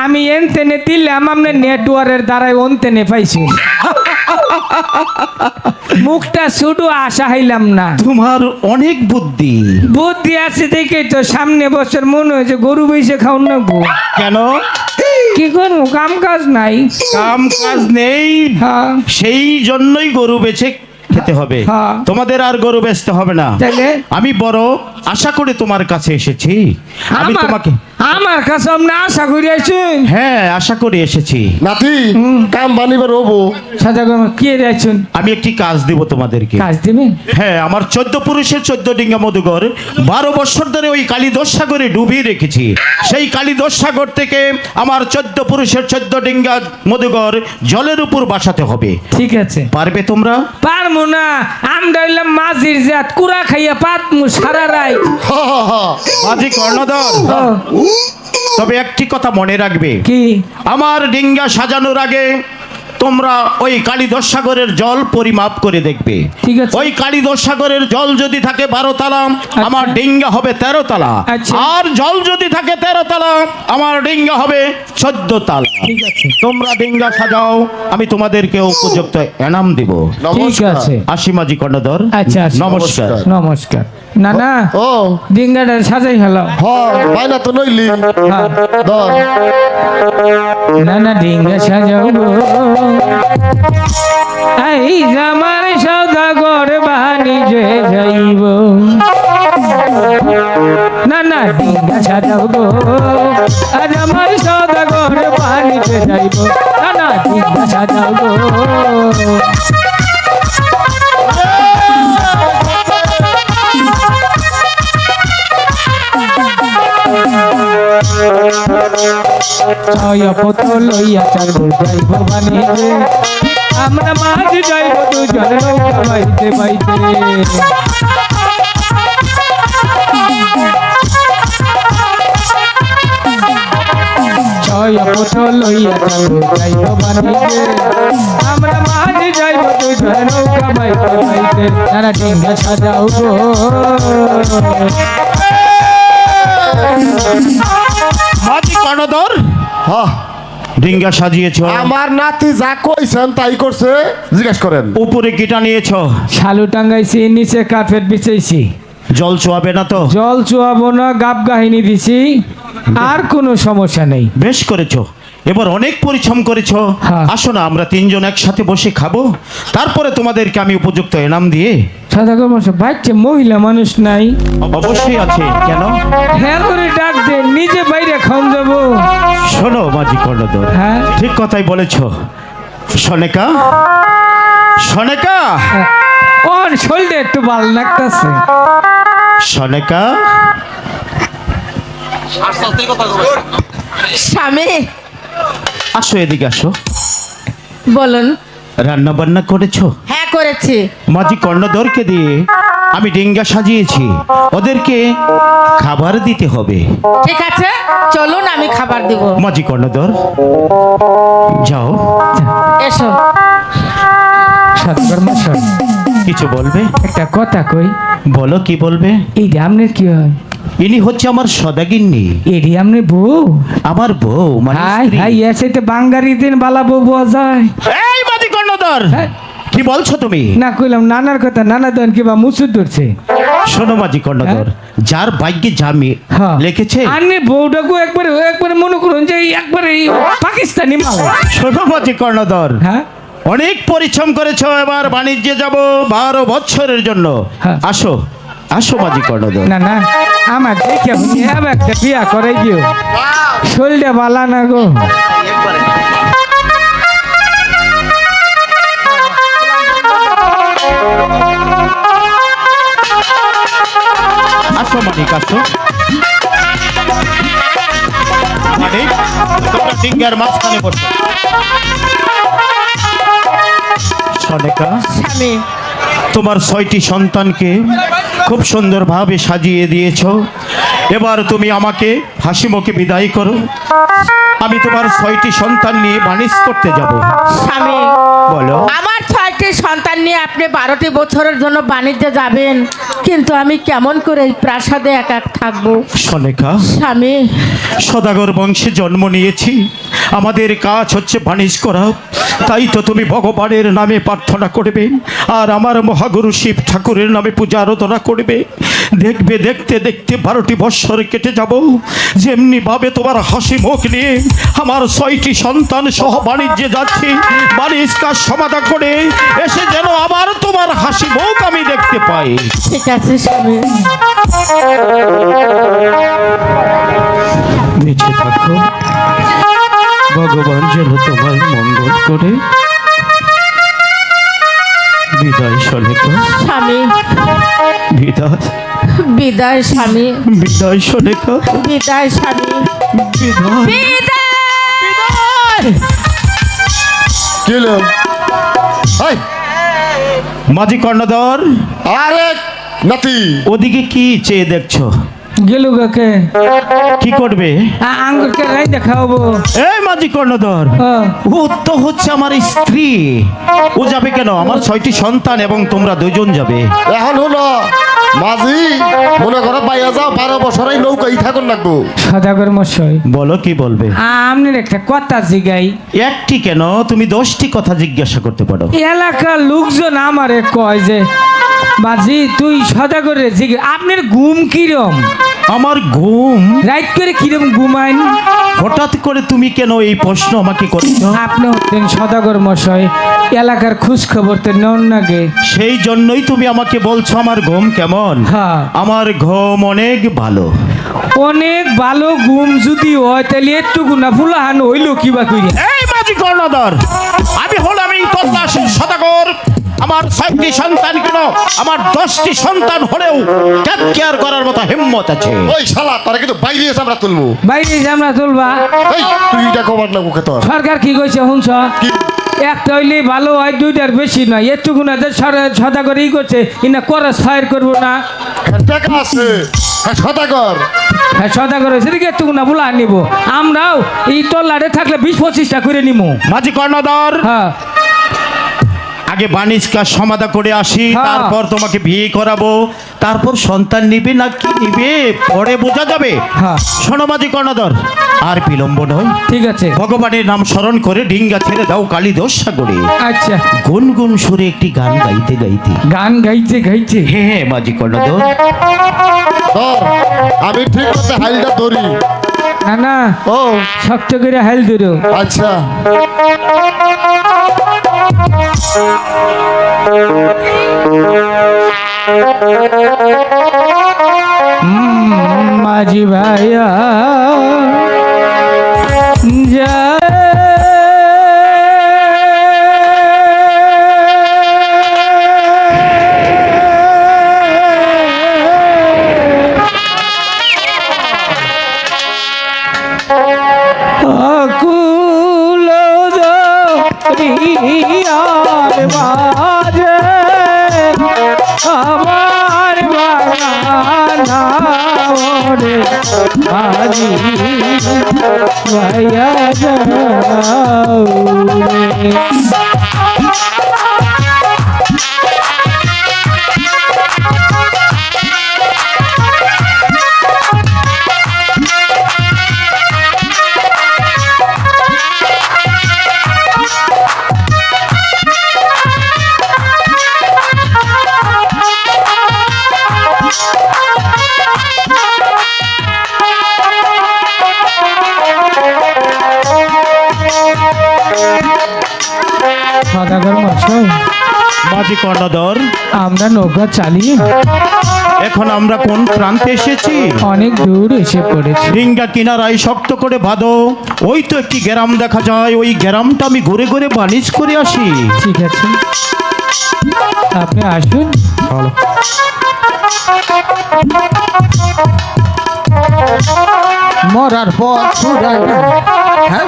আমি এনতেনে দিলাম আপনার নেটওয়ার্কের দ্বারাই অনতেনে পাইছি মুখটা শুধু আশা হইলাম না তোমার অনেক বুদ্ধি। বুদ্ধি আছে দেখে তো সামনে বছর মনে হয়েছে গরু বইসে খাওয়ান নেবো কেন? কি করবো কাম কাজ নাই কাম কাজ নেই, হ্যাঁ সেই জন্যই গরু বেচে খেতে হবে। হ্যাঁ। তোমাদের আর গরু বেচতে হবে না। তাহলে আমি বড় আশা করে তোমার কাছে এসেছি। আমি আমার তোমাকে আমার কাছে আপনি আশা করি আছেন হ্যাঁ আশা করে এসেছি। নাতি কাম বানিবার হবো। সদাগর কে আছেন আমি একটি কাজ দিব তোমাদেরকে। কাজ দিবেন হ্যাঁ, আমার 14 পুরুষের 14 ডিঙ্গা মধুকর 12 বছর ধরে ওই কালীদোষ সাগরে ডুবিয়ে রেখেছি। সেই কালীদোষ সাগর থেকে আমার 14 পুরুষের 14 ডিঙ্গা মধুকর জলের উপর বাসাতে হবে। ঠিক আছে পারবে তোমরা? পারবো না আমরা হইলাম মাঝির জাত কুড়া খাইয়া পাতমু সারা রাই হা হা হা। মাঝি কর্ণধর, তবে একটি কথা মনে রাখবে, কি আমার ডিঙ্গা সাজানোর আগে তোমরা ওই কালীদোষ সাগরের জল পরিমাপ করে দেখবে। ঠিক আছে। ওই কালীদোষ সাগরের জল যদি থাকে 12 তালা, আমার ডিঙ্গা হবে 13 তালা। আচ্ছা। আর জল যদি থাকে 13 তালা, আমার ডিঙ্গা হবে 14 তালা। ঠিক আছে তোমরা ডিঙ্গা সাজাও, আমি তোমাদেরকে উপযুক্ত এনাম দিব। ঠিক নমস্কার। আছে আসি মাঝি কর্ণধর, আচ্ছা, আচ্ছা। নমস্কার। নমস্কার না না ও ডিঙ্গাটা সাজাই হলো হ বাইনা তো নইলি হ্যাঁ। ধর। না না ডিঙ্গা সাজাও গো এই জামার সদাগর বাণিজ্যে যাইব না না ডিঙ্গা সাজাও গো আজ আমার সদাগর বাণিজ্যে যাইব না না ডিঙ্গা সাজাও গো ছয় পত লইয়া চার যাইব বাণিজ্যে আমরা মাঝি যাইব দুজন নৌকা বাইতে বাইতে ছয় পথ লইয়া যাইব বানিয়ে আমরা মাঝি যাইব দুজন নৌকা বাইতে বাইতে তারা ডিঙ্গা সাজাও গো মাঝি কর্ণধর হ্যাঁ ডিঙ্গা সাজিয়েছ, আমার নাতি যা কইছেন তাই করছে, জিজ্ঞেস করেন। উপরে গিটা নিয়েছ, শালু টাঙ্গাইছি নিচে কার্পেট বিছাইছি, জল চুয়াবে না তো? জল চুয়াবো না, গাব গাহিনী দিছি, আর কোনো সমস্যা নেই। বেশ করেছো, এবার অনেক পরিশ্রম করেছো। হ্যাঁ। আসো না আমরা তিনজন একসাথে বসে খাবো, তারপরে তোমাদেরকে আমি উপযুক্ত এনাম দিয়ে। সদাগর মশাই বাচ্চা মহিলা মানুষ নাই, অবশ্যই আছে, কেন? হ্যাঁ করে ডাক দে, নিজে বাইরে খাওন যাবো। শোনো মাঝি কর্ণধর, হ্যাঁ ঠিক কথাই বলেছো। সনেকা, সনেকা, ওর শরীরটা একটু ভাল লাগতেছে। সনেকা, স্বামী আসো এদিকে আসো। বলুন। রান্না বান্না করেছো? হ্যাঁ করেছি। মাঝি কর্ণধরকে দিয়ে আমি ডিঙ্গা সাজিয়েছি, ওদেরকে খাবার দিতে হবে। ঠিক আছে চলুন আমি খাবার দিব। মাঝি কর্ণধর যাও। এসো। সদাগর মশাই কিছু বলবে? একটা কথা কই। বলো, কি বলবে? এই আপনার কি হয়? ইনি হচ্ছে আমার সদাগিন্নি, এডি আপনার বউ? আমার বউ মানে হাই স্ত্রী। হাই এসেতে বাঙ্গারি দিন বালা বউ পাওয়া যায়। এই মাঝি কর্ণধর, হ্যাঁ। কি বলছো তুমি? না কইলাম নানার কথা, নানা দেন কিবা মুসুর ধরছে। শোনো মাঝি কর্ণধর, যার ভাগ্যে জামি হ্যাঁ। লিখেছে। আনে বউটাকে একবারে মনে করুন যে একবারে পাকিস্তানি মাল। শোনো মাঝি কর্ণধর, হ্যাঁ অনেক পরিশ্রম করেছো, এবার বাণিজ্যে যাব 12 বছরের জন্য। হ্যাঁ। আসো আসো মাঝি কর্ণধর। না না আমার দেখে একটা বিয়া করে গিয়ে শরীরটা বালা না গো। আসো মানিক, আসো। মানিক, তোমরা ডিঙ্গার মাঝখানে বসো। সনেকা, স্বামী তোমার 6টি সন্তানকে খুব সুন্দরভাবে সাজিয়ে দিয়েছো, এবার তুমি আমাকে হাসি মুখে বিদায় করো। আমি তোমার 6টি সন্তান নিয়ে বাণিজ্য করতে যাব। স্বামী বলো। আমার 6টি সন্তান নিয়ে আপনি 12টি বছরের জন্য বাণিজ্যে যাবেন, কিন্তু আমি কেমন করে এই প্রাসাদে একা থাকবো? সনেকা, স্বামী সদাগর বংশে জন্ম নিয়েছি, আমাদের কাজ হচ্ছে বাণিজ্য করা, তাই তো তুমি ভগবানের নামে প্রার্থনা করবে আর আমার মহাগুরু শিব ঠাকুরের নামে পূজা আরাধনা করবে। দেখবে দেখতে দেখতে 12টি বৎসর কেটে যাব, যেমনি ভাবে তোমার হাসি মুখ নিয়ে আমার 6টি সন্তান সহ বাণিজ্যে যাচ্ছি, বাণিজ্য কাজ সমাধা করে এসে যেন আবার তোমার হাসি মুখ আমি দেখতে পাই। ঠিক আছে স্বামী। বেঁচে থাকো, ভগবান যেন তোমার মঙ্গল করে। বিদায় সনেকা, স্বামী বিদায়, বিদায় স্বামী, বিদায় সনেকা, বিদায় স্বামী, বিদায়। বিদায়। কি হলো? হাই, মাঝি কর্ণধর, আরে নাতি, ওদিকে কি চেয়ে দেখছো? গেল কাকে কি করবে? আঙ্গুরকে রাই দেখাবো। এই মাঝি কর্ণধর, ও তো হচ্ছে আমার স্ত্রী, ও যাবে কেন? আমার 6টি সন্তান এবং তোমরা 2জন যাবে। এখন হলো মাঝি, মনে করো পাইয়া যাও 12 বছরাই নৌকাই থাকুন লাগবো। সদাগর মশাই বলো, কি বলবে? আপনার একটা কথা জিগাই। একটি কেন, তুমি 10টি কথা জিজ্ঞাসা করতে পারো। এলাকার লোকজন আমারে কয় যে বাজি তুই সদাগরের জিগে আপনার ঘুম কিরম? আমার ঘুম রাইট করে কিরম ঘুমাইন? হঠাৎ করে তুমি কেন এই প্রশ্ন আমাকে করছো? আপনি হচ্ছেন সদাগর মশাই, এলাকার খোঁজ খবর তো নন নাগে। সেই জন্যই তুমি আমাকে বলছো আমার ঘুম কেমন? হ্যাঁ। আমার ঘুম অনেক ভালো। অনেক ভালো ঘুম যদি হয় তাহলে একটু গুনা ফুলাহান হইল কিবা কইরা। এই মাঝি কর্ণধর, আমি হলাম এই তল্লাশের সদাগর। আমার 6টি সন্তান কেন, আমার 10টি সন্তান হলেও টেক কেয়ার করার মতো হিম্মত আছে। ওই শালা, তারা কিন্তু বাইরে এসে আমরা তুলবো। বাইরে আমরা তুলবা? এই তুই এটা কবার না মুখে তোর। সরকার কি কইছে শুনছ? কি? একটা হইলে ভালো হয়, দুইটার বেশি নয়। একটুকু না যে সদা করে ই করছে, ইনা করস ফায়ার করবো না। টাকা আছে, সদাগর। হ্যাঁ সদা করে সেদিকে একটুকু না বলা নিব। আমরাও এই তল্লারে থাকলে 20-25টা করে নিবো। মাঝি কর্ণধর, হ্যাঁ আগে বাণিজ্য কাজ সমাধা করে আসি, হ্যাঁ। তারপর তোমাকে বিয়ে করাবো, তারপর সন্তান নিবে না কি নিবে পরে বোঝা যাবে। হ্যাঁ। শোনো মাঝি কর্ণধর, আর বিলম্ব নয়, ঠিক আছে। ভগবানের নাম স্মরণ করে ডিঙ্গা ছেড়ে দাও কালীদোষ সাগরে। আচ্ছা, গুনগুন সুরে একটি গান গাইতে গাইতে। গান গাইতে গাইতে। হ্যাঁ মাঝি কর্ণধর। ধর, আমি ঠিক মতো হাইলটা ধরি। না না, ও শক্ত করে হাল ধরো। আচ্ছা, মাঝি ভাইয়া আকুল দরিয়ার মাঝে আমার বাগানা ওরে মাঝি ভাইয়া যাও রে। সদাগর মশাই, মাঝি কর্ণধর, আমরা নৌকা চালিয়ে এখন আমরা কোন প্রান্তে এসেছি? অনেক দূর এসে পড়েছি। ডিঙ্গা কিনারায় শক্ত করে বাঁধো, ওই তো একটি গ্রাম দেখা যায়, ওই গ্রামটা আমি ঘুরে ঘুরে বাণিজ করে আসি। ঠিক আছে, আপনি আসুন। মরার পর ফুরায় না। হ্যাঁ?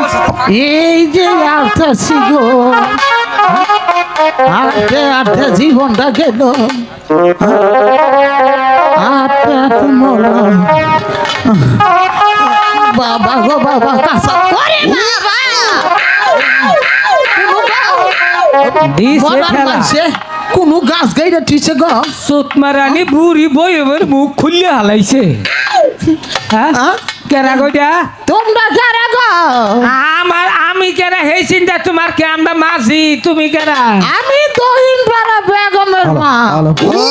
এই যে আসতেছি গো, আটে আটে জীবনটা গেল, আটে আটে মরলাম। বাবা গো বাবা, কাঁচা করে না দিছে খেলা। বাবা, কোনো গাছ গাইরা ঠিছে গো। সুতমারানি বুড়ি বইয়ের মুখ খুললে হালাইছে। হ্যাঁ হ্যাঁ? কেরা কইটা? তোমরা কারা গো? আমি কেরা হেই চিন্তা তোমার কে? আমরা মাঝি, তুমি কেরা? আমি দহিন পাড়া বেগমের মা। ও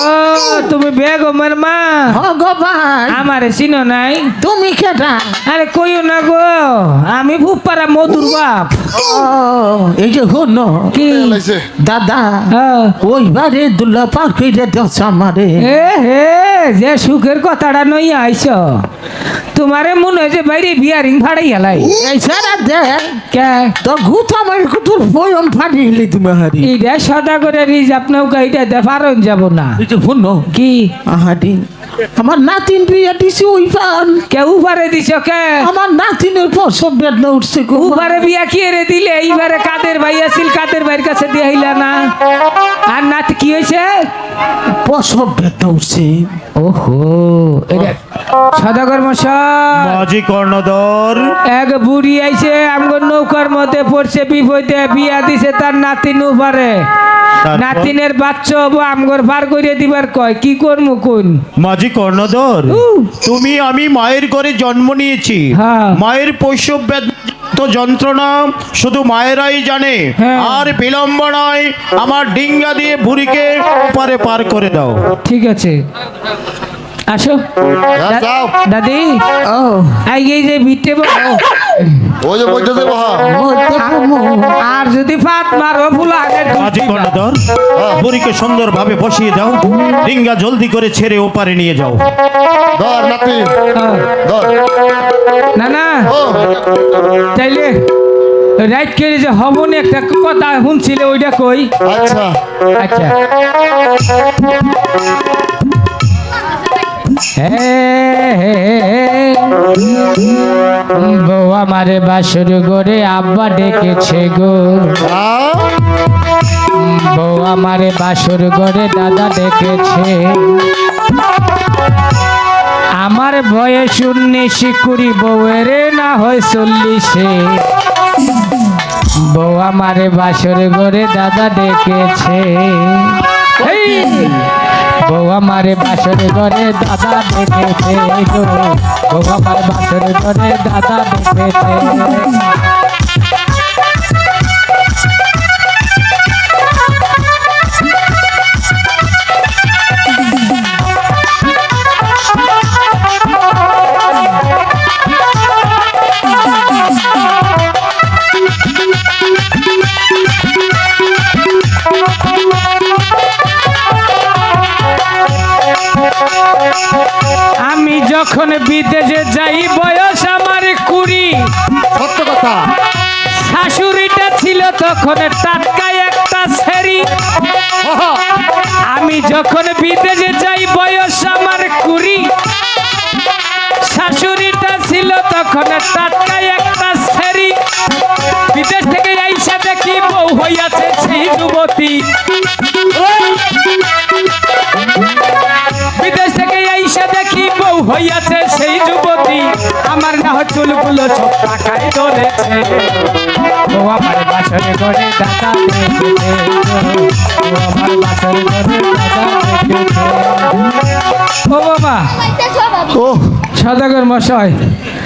তুমি বেগমের মা? ভগবান, আমারে চিনো নাই? তুমি কেটা? আরে কইও না গো, আমি ভূপাড়া মধুর বাপ। ও এই যে হন কি লাইছে। দাদা, হ্যাঁ। ওইবারে দুল্লা পার কইরা দেছ আমারে। এ হে, যে সুখের কথাটা নই আইছ, তোমারে মনে হয় যে বাইরে বিয়ারিং ভাড়াই হেলাই। এই সারা দে কে তো ঘুত আমার কুতুর বয়ন ফাটি হইলি তুমি হারি। এইটা সদা করে রিজার্ভ নৌকা, এইটা দেখারণ যাব না। এই যে হন কি আহারি, আমার নাতিন বিয়া দিছে ওই পান। কে উপারে দিছ কে? আমার নাতিনের প্রসব বেদনা উঠছে গো। উপারে বিয়া কি রে দিলে? এইবারে কাদের ভাই আছিল, কাদের ভাইয়ের কাছে দিয়ে হইলা না? আর নাতি কি হয়েছে? প্রসব বেদনা উঠছে। ওহো, এটা সদাগর মশাই, মাঝি কর্ণধর, এক বুড়ি আইছে আমগো নৌকার মধ্যে পড়ছে বিপদে, বিয়া দিছে তার নাতিন উপারে। তারপর? নাতিনের বাচ্চা হবো, আমগর পার করে দিবার কয়, কি করমু কোন? মাঝি কর্ণধর, তুমি আমি মায়ের ঘরে জন্ম নিয়েছি। হ্যাঁ। মায়ের পৈশব বেদনা তো যন্ত্রণা শুধু মায়েরাই জানে। হ্যাঁ। আর বিলম্ব নয়, আমার ডিঙ্গা দিয়ে বুড়িকে পারে পার করে দাও। ঠিক আছে, আসো হ্যাঁ, যাও। দাদি। ও আইগে যে বিটে বলো, ওই যে বইতে যাবো। মধ্যে কমো। আর যদি ফাত মারো ফুলা মাঝি কর্ণধর, বুড়িকে সুন্দরভাবে বসিয়ে দাও, ডিঙ্গা জলদি করে ছেড়ে ওপারে নিয়ে যাও। ধর নাতি, ধর। না না, ও তাইলে রাইট করে যে হবনি একটা কথা শুনছিলে, ওইটা কই। আচ্ছা, আচ্ছা, বউ আমারে বাসর ঘরে আব্বা ডেকেছে গো, হ্যাঁ? বউ আমারে বাসর ঘরে দাদা ডেকেছে। আমার বয়স 19 কুড়ি, বউয়ের না হয় 40। বউ আমারে বাসর ঘরে দাদা ডেকেছে। এই, বউ আমারে বাসর ঘরে দাদা ডেকেছে গো, বউ আমার বাসর ঘরে দাদা ডেকেছে। আমি যখন বিদেশে যাই বয়স আমার 20, সত্য কথা। শাশুড়িটা ছিল তখন টাটকা একটা ছেড়ি। আমি যখন বিদেশে যাই বয়স আমার 20, শাশুড়িটা ছিল তখন টাটকা একটা ছেড়ি। বিদেশ থেকে আইসা দেখি বউ হইয়াছে সেই যুবতী। বিদেশ থেকে আইসা দেখি বউ হইয়াছে সেই যুবতী। আমার না হয় চুলগুলো সব টাকায় ধরেছে। ও আমার বাসরে ঘরে দাদা দেখেছে, ও আমার বাসরে ঘরে দাদা দেখেছে। ও বাবা, ও সদাগর মশাই,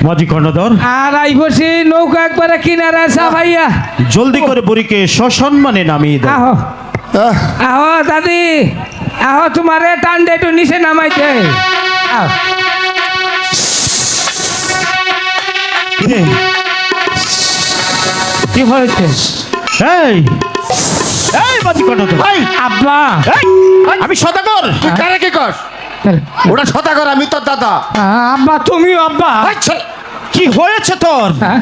মাঝি কর্ণধর, আর আইবসি নৌকা একবারে কিনারে আসা ভাইয়া। জলদি করে বুড়িকে সসম্মানে নামিয়ে দাও। আহো আহ, আহো দাদি, আহো, তোমারে টান দে একটু নিচে নামাইতে। আহ, কিরে, কি হয়েছে? এই এই মাঝি কর্ণধর, এই, আব্বা, এই, আমি সদাগর। তুই কারে কি কর? ওটা সদাগর, আমি তোর দাদা। আব্বা তুমিও আব্বা? আচ্ছা, কি হয়েছে তোর? হ্যাঁ?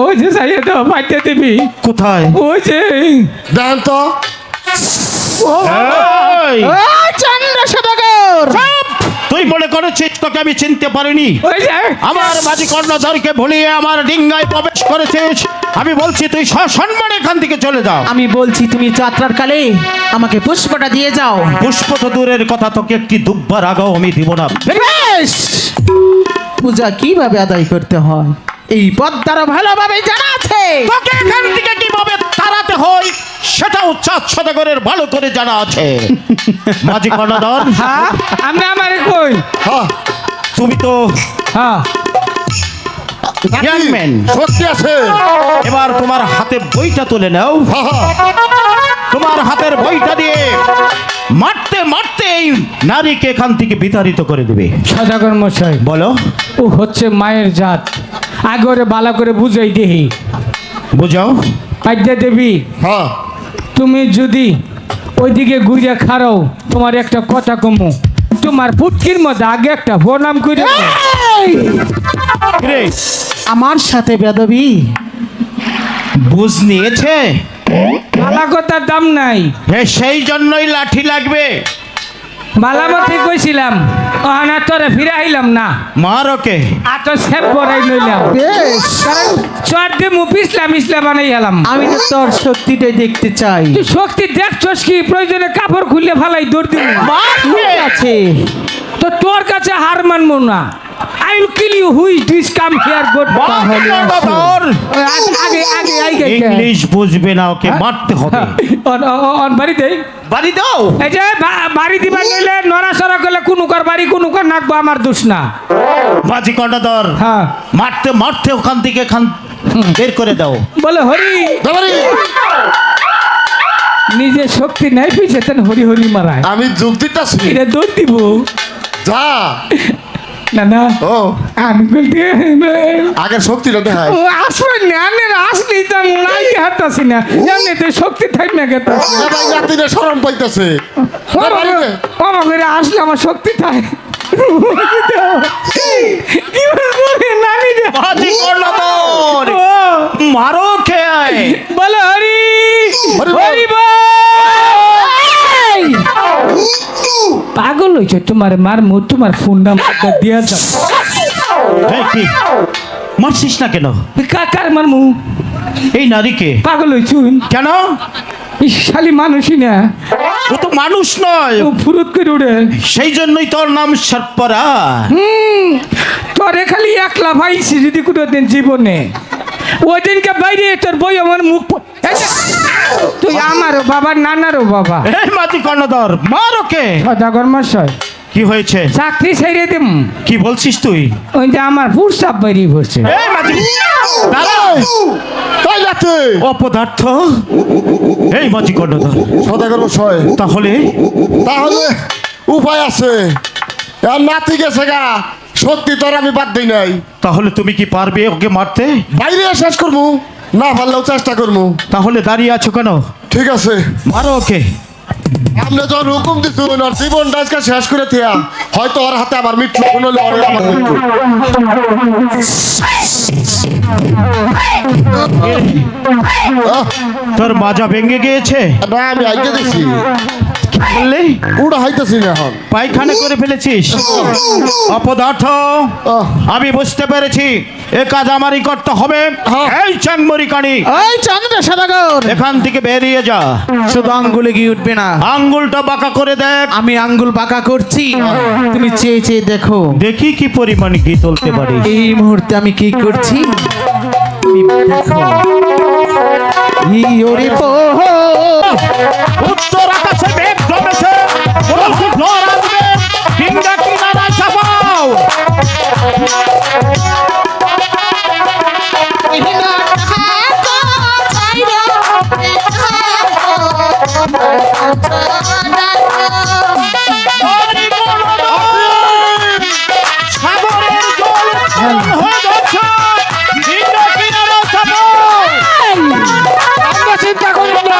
ওই যে চাইয়ে তো পাইতে দিবি, কোথায়? ওই যে দেন তো। এই, চন্দ্র সদাগর, চুপ! তুই মনে করেছিস তোকে আমি চিনতে পারিনি? ওই যে আমার মাঝি কর্ণধরকে ভুলিয়ে আমার ডিঙ্গায় প্রবেশ করেছিস। আমি বলছি তুই সসম্মানে এখান থেকে চলে যাও। আমি বলছি তুমি যাত্রার কালে আমাকে পুষ্পটা দিয়ে যাও। পুষ্প তো দূরের কথা, তোকে একটি দুব্বার আগাও আমি দিব না। বেশ, পূজা কিভাবে আদায় করতে হয় এই পদ্মারও ভালোভাবে জানা আছে। তোকে এখান থেকে কিভাবে তাড়াতে হয় সেটাও চাঁদ সদাগরের ভালো করে জানা আছে। মাঝি কর্ণধর, হ্যাঁ, আমি আমারে কই? হ্যাঁ, তুমি তো হ্যাঁ, young man। সত্যি আছে। এবার তোমার হাতে বইটা তুলে নাও। হ্যাঁ, হ্যাঁ। তোমার হাতের বইটা দিয়ে মারতে মারতে এই নারীকে এখান থেকে বিতাড়িত করে দেবে। সদাগর মশাই, বলো, ও হচ্ছে মায়ের জাত, আগরে বালা করে বুঝাই দেহি। বুঝাও। পাইতে দেবী, হ্যাঁ, তুমি যদি ওইদিকে ঘুরিয়া খারাও, তোমার একটা কথা কমু, তোমার পুটকির মধ্যে আগে একটা প্রণাম করে দাও। রে, আমার সাথে বেদবি বুঝ নিয়েছে? বালা কথার দাম নাই, সেই জন্যই লাঠি লাগবে। বালামতি কইছিলাম, অনা তোরে ফিরে আইলাম না, মার ওকে। আর তো সেপ বড়াই নইলাম। বেশ, কারণ চর দিয়ে মুখ ইসলাম বানাই গেলাম। আমি তো তোর শক্তিটাই দেখতে চাই। তুই শক্তি দেখছস কি? প্রয়োজনে কাপড় খুললে ফালাই দৌড় দিবি। ঠিক আছে, তো তোর কাছে হার মানবো না। I will kill you, who is this come here God. কর্ণধর, আগে আগে আগে ইংলিশ বুঝবে না, ওকে মারতে হবে। অন বাড়ি দেই, বাড়ি দাও। এই যে বাড়ি দিবা নিলে নড়াচড়া করলে কোনো কার বাড়ি কোনো কার নাকবো, আমার দোষ না। মাঝি কর্ণধর, হ্যাঁ, মারতে মারতে ওখান থেকে বের করে দাও। বলে হরি, দেবারি, নিজে শক্তি নাই পিছে তেন হরি হরি মারায়। আমি যোগ দিতেছি। এটা দৌড় দিব যা। না না, ও, আমি বলতে আগের শক্তিটা দেখায়। ও আসবে না, আমি আসলেই তো নাই হাঁটতাছি না, এমনিতে শক্তি থাকবে না গেতা। এবার নাতিনে শরম পাইতেছে। আমাকে আসলে আমার শক্তি থাকে। কি বলবো রে, নানি রে। মাঝি কর্ণধর, ও, মারো কে? বলো হরি হরি বল। হরি বল। পাগল পাগল হয়েছে তোমার মার মুখ তোমার ফোন নাম্বারটা দিয়া যাও এই কি মারছিস না কেন? কাকার মার মুখ এই নারীকে পাগল হয়েছ কেন? শালি মানুষই না ও তো মানুষ নয়, ও ফুরুত করে উড়ে সেই জন্যই তোর নাম সর্পরা। তোরে খালি একলা ভাইছি যদি কোনো দিন জীবনে ওই দিনকে বাইরে তোর বই আমার মুখ এই যে, তুই আমারও বাবা নানারও বাবা এই মাটি কর্ণধর মার ওকে। সদাগর মশাই কি হয়েছে? চাকরি ছেড়ে দিম কি বলছিস তুই? ওই যে আমার ফুরসাপ বেরিয়ে পড়ছে এই মাটি দাঁড়া। তাই নাতে অপদার্থ। এই মাটি কর্ণধর সদাগর মশাই তাহলে তাহলে উপায় আছে আর নাতি গেছে গা সত্যি তোর আমি বাদ দিই নাই তাহলে তুমি কি পারবে ওকে মারতে? বাইরে শেষ করবো না পারলেও চেষ্টা করবো তাহলে দাঁড়িয়ে আছো কেন? ঠিক আছে মারো ওকে। আমরা যখন হুকুম দিচ্ছি ওর জীবনটা আজকে শেষ করে থিয়া হয়তো ওর হাতে আমার মৃত্যু কোনো হলে ওর আমার মৃত্যু আহ, তোর মাজা ভেঙে গিয়েছে? না আমি আইতে দিছি বললি উড়া হাইতেছি না এখন পায়খানা করে ফেলেছিস। অপদার্থ আহ, আমি বুঝতে পেরেছি এ কাজ আমারই করতে হবে। হ্যাঁ। এই চাংমরি কানি ওই চন্দ্র সদাগর, এখান থেকে বেরিয়ে যা। শুধু আঙ্গুলে কি উঠবে না, আঙ্গুলটা বাঁকা করে দেখ। আমি আঙ্গুল বাঁকা করছি, তুমি চেয়ে চেয়ে দেখো দেখি কি পরিমাণ ঘি তুলতে পারি। এই মুহূর্তে আমি কি করছি। তুমি দেখো ই ওরে পোহ, উত্তর আকাশে মেঘ জমেছে, কোনো ঝড় আসবে, ডিঙ্গা কিনারা চাপাও। ওরে গণধর, সাগরের জল হয়ে যাচ্ছে, ডিঙ্গা কিনারা চাপাও। আমরা চিন্তা করব না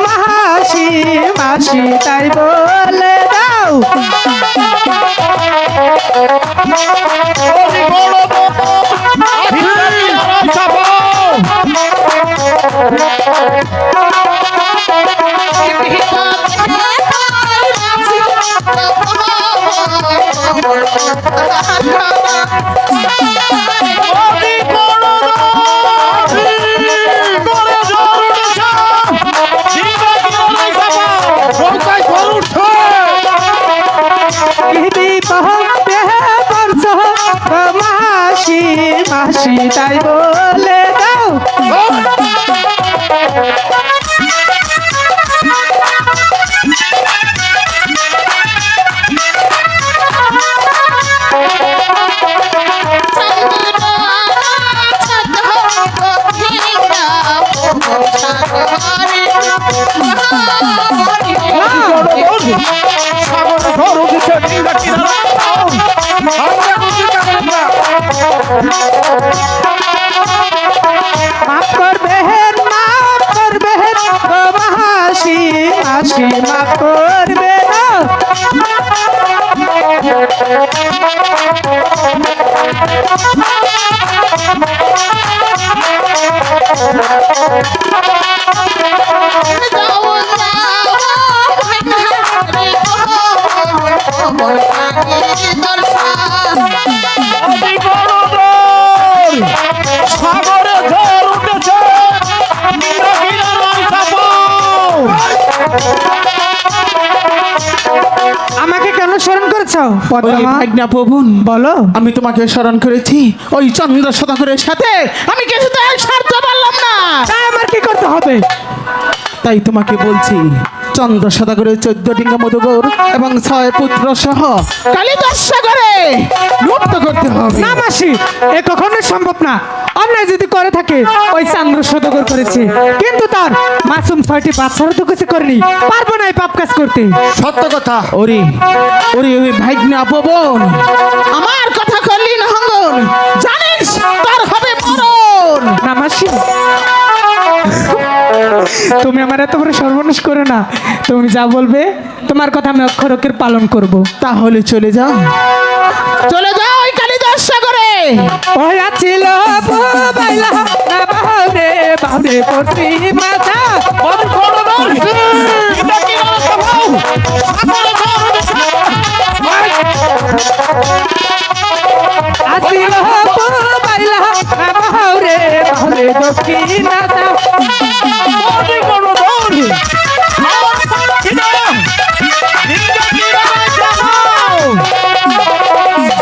মাসি মাসি তাই বলে দাও ওরে গণধর, ডিঙ্গা কিনারা চাপাও। ওরে গণধর, করে ঝড় উঠেছে, ডিঙ্গা কিনারা চাপাও। নৌকায় ঝড় উঠছে। মাসি মাসি তাই বলে দাও সাগর ঝড় উঠেছে, ডিঙ্গা কিনারা চাপাও। আমরা বুঝি কাকে না। মাফ করবে মাসি মাসি মাফ করবে না ওরে গণধর, সাগরে ঝড় উঠেছে, ডিঙ্গা কিনারায় চাপাও। আমাকে কেন স্মরণ করেছো ভাগনা প্রভুন, বলো আমি তোমাকে স্মরণ করেছি ওই চন্দ্র সদাগরের সাথে আমি কিছুতে সারতে পারলাম না, তাই আমার কি করতে হবে তাই তোমাকে বলছি চন্দ্র সদাগরের 14 ডিঙ্গা মধুগর এবং 6 পুত্র সহ কালিদাস সাগরে লুপ্ত করতে হবে। না মাসি, এ কখনোই সম্ভব না। আমরা যদি করে থাকে ওই চান্দ্র সদগর করেছে, কিন্তু তার মাসুম 6টি বাচ্চারা তো কিছু করেনি, পারবো না এই পাপ কাজ করতে। সত্য কথা। ওরে ওরে ওরে ভাইগনা পবন, আমার কথা করলি না হঙ্গন, জানিস তার হবে মরণ। না মাসি, তুমি আমার এত বড় সর্বনাশ করো না। তুমি যা বলবে তোমার কথা আমি অক্ষর অক্ষর পালন করব। তাহলে চলে যাও, চলে যাও ওই কালিদাস সাগরে। ওই আছিল বাইলা না বাউরে বাউরে পড়ছি মাথা আছিল বাইলা না বাউরে বাউরে দক্ষিণ মাথা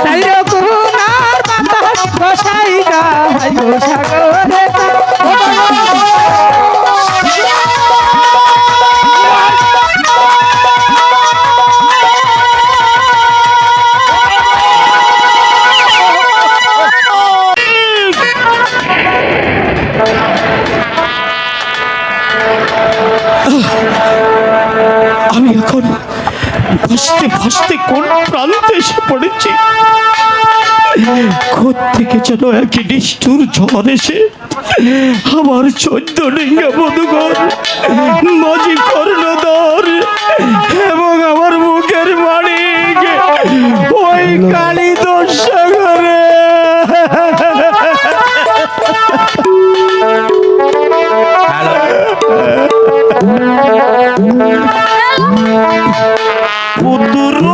সাইরো করুণার বাতাস বসাই গাইব সাগরে। আমি এখন ভাসতে ভাসতে কোন প্রান্তে এসে পড়েছি। খোদ থেকে যেন একই নিষ্ঠুর ঝড় এসে আমার 14 ডিঙ্গা মধুগর, মাঝি কর্ণধর এবং আমার মুখের মানিক ওই কালিদাস সাগরে পুত্র পুত্র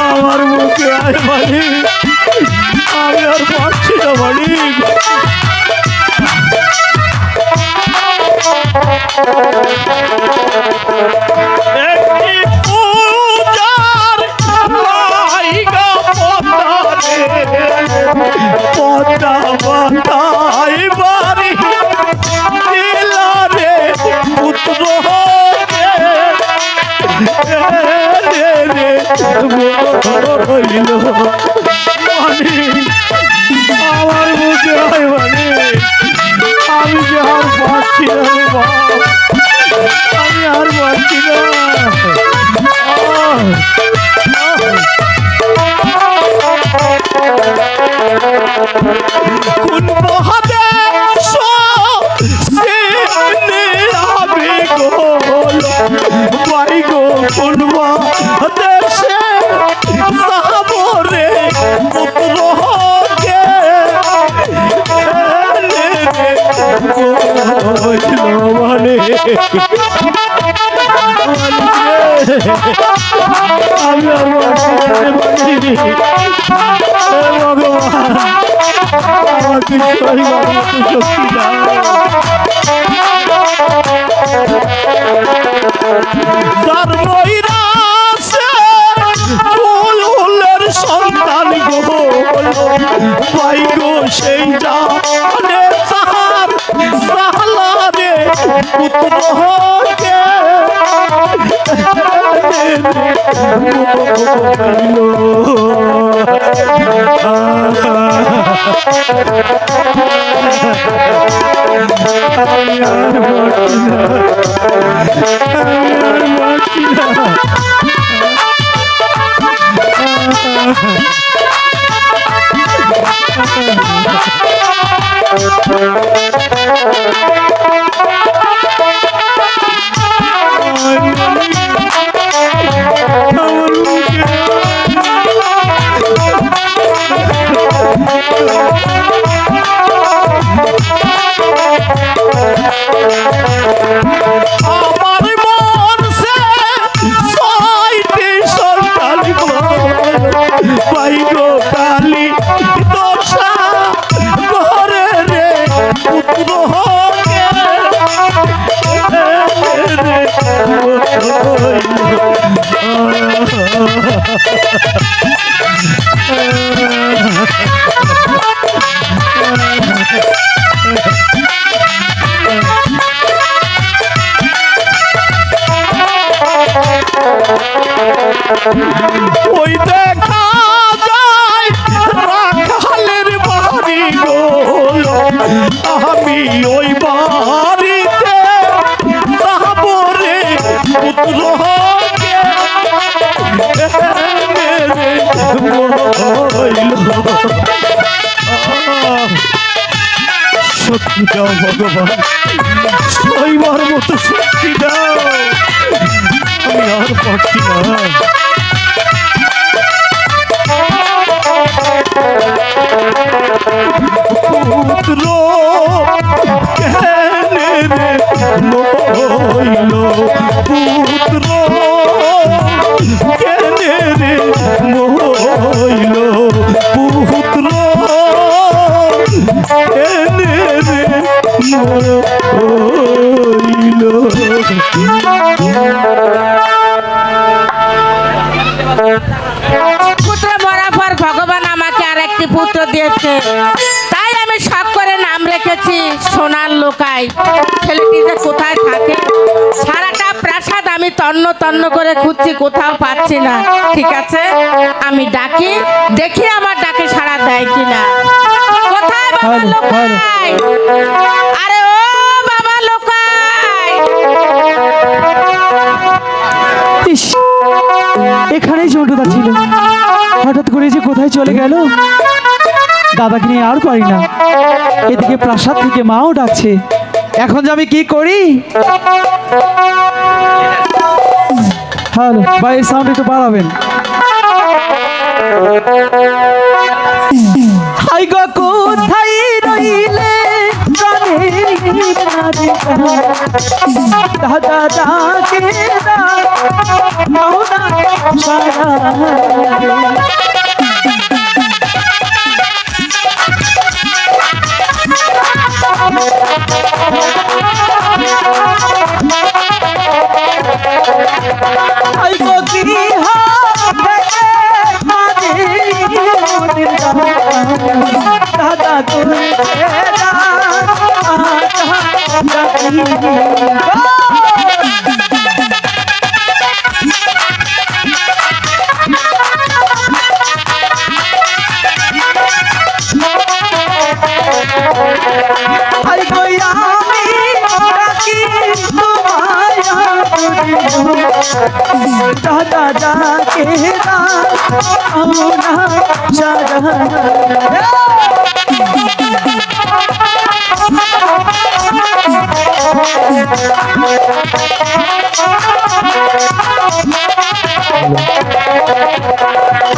আমার মুখে আয় মালিক, আমি আর পারছি না মালিক। একটি পূজার লাইগা পদ্মা বাতাই বাড়ি দিলারে পুত্র হইল মানিক, আমার মুখে হয় মানিক, আমি যে আর পারছি না রে বাপ, আমি আর পারছি না। কোন মহাদেশ আমি গোল ভাই গো, কোন মহাদেশে সাবরে পুত্র কে মানে আমি আর ভগবান আমাকে শক্তি দাও। ধর্মইরাসে ফুলের সন্তান গো ভাই গো, সেই জানে তাহার সালারে পুত্র কে আমার মন সে ছয়টি সন্তান পাইগো কালি দশা ঘরে রে পুত্র হোকে ওই দেখা যায় রাখালের বাড়ি গো আমি ওই বাড়িতে তারপরে পুত্র হোকে শক্তি দাও ভগবান, সইবার মতো শক্তি দাও, আমি আর পারছি না। পুত্র কেনে রে মইল, পুত্র কেনে রে মইল, পুত্র কেনে রে মইল। পুত্র মরার পর ভগবান আমাকে আর একটি পুত্র দিয়েছে, তাই আমি শখ করে নাম রেখেছি সোনার লোকাই। ছেলেটি যে কোথায় থাকে, সারাটা প্রাসাদ আমি তন্ন তন্ন করে খুঁজছি, কোথাও পাচ্ছি না। ঠিক আছে, আমি ডাকি, দেখি আমার ডাকে সাড়া দেয় কিনা। কোথায় বাবা লোকাই? আরে ও বাবা লোকাই! ইস, এখানেই ঝন্টুদা ছিল, হঠাৎ করে যে কোথায় চলে গেল। দাদাকে নিয়ে আর পারি না, এদিকে প্রাসাদ থেকে মাও ডাকছে, এখন যে আমি কি করি। হ্যালো, বাইরের সাউন্ড একটু বাড়াবেন। হাই গো কোথায় রইলে দাদা ডাকে দাও না সারা। আই গো কি দাদা তুমি আই গো আমি ডাকি তোমায় দাদা ডাকে দাও না সারা।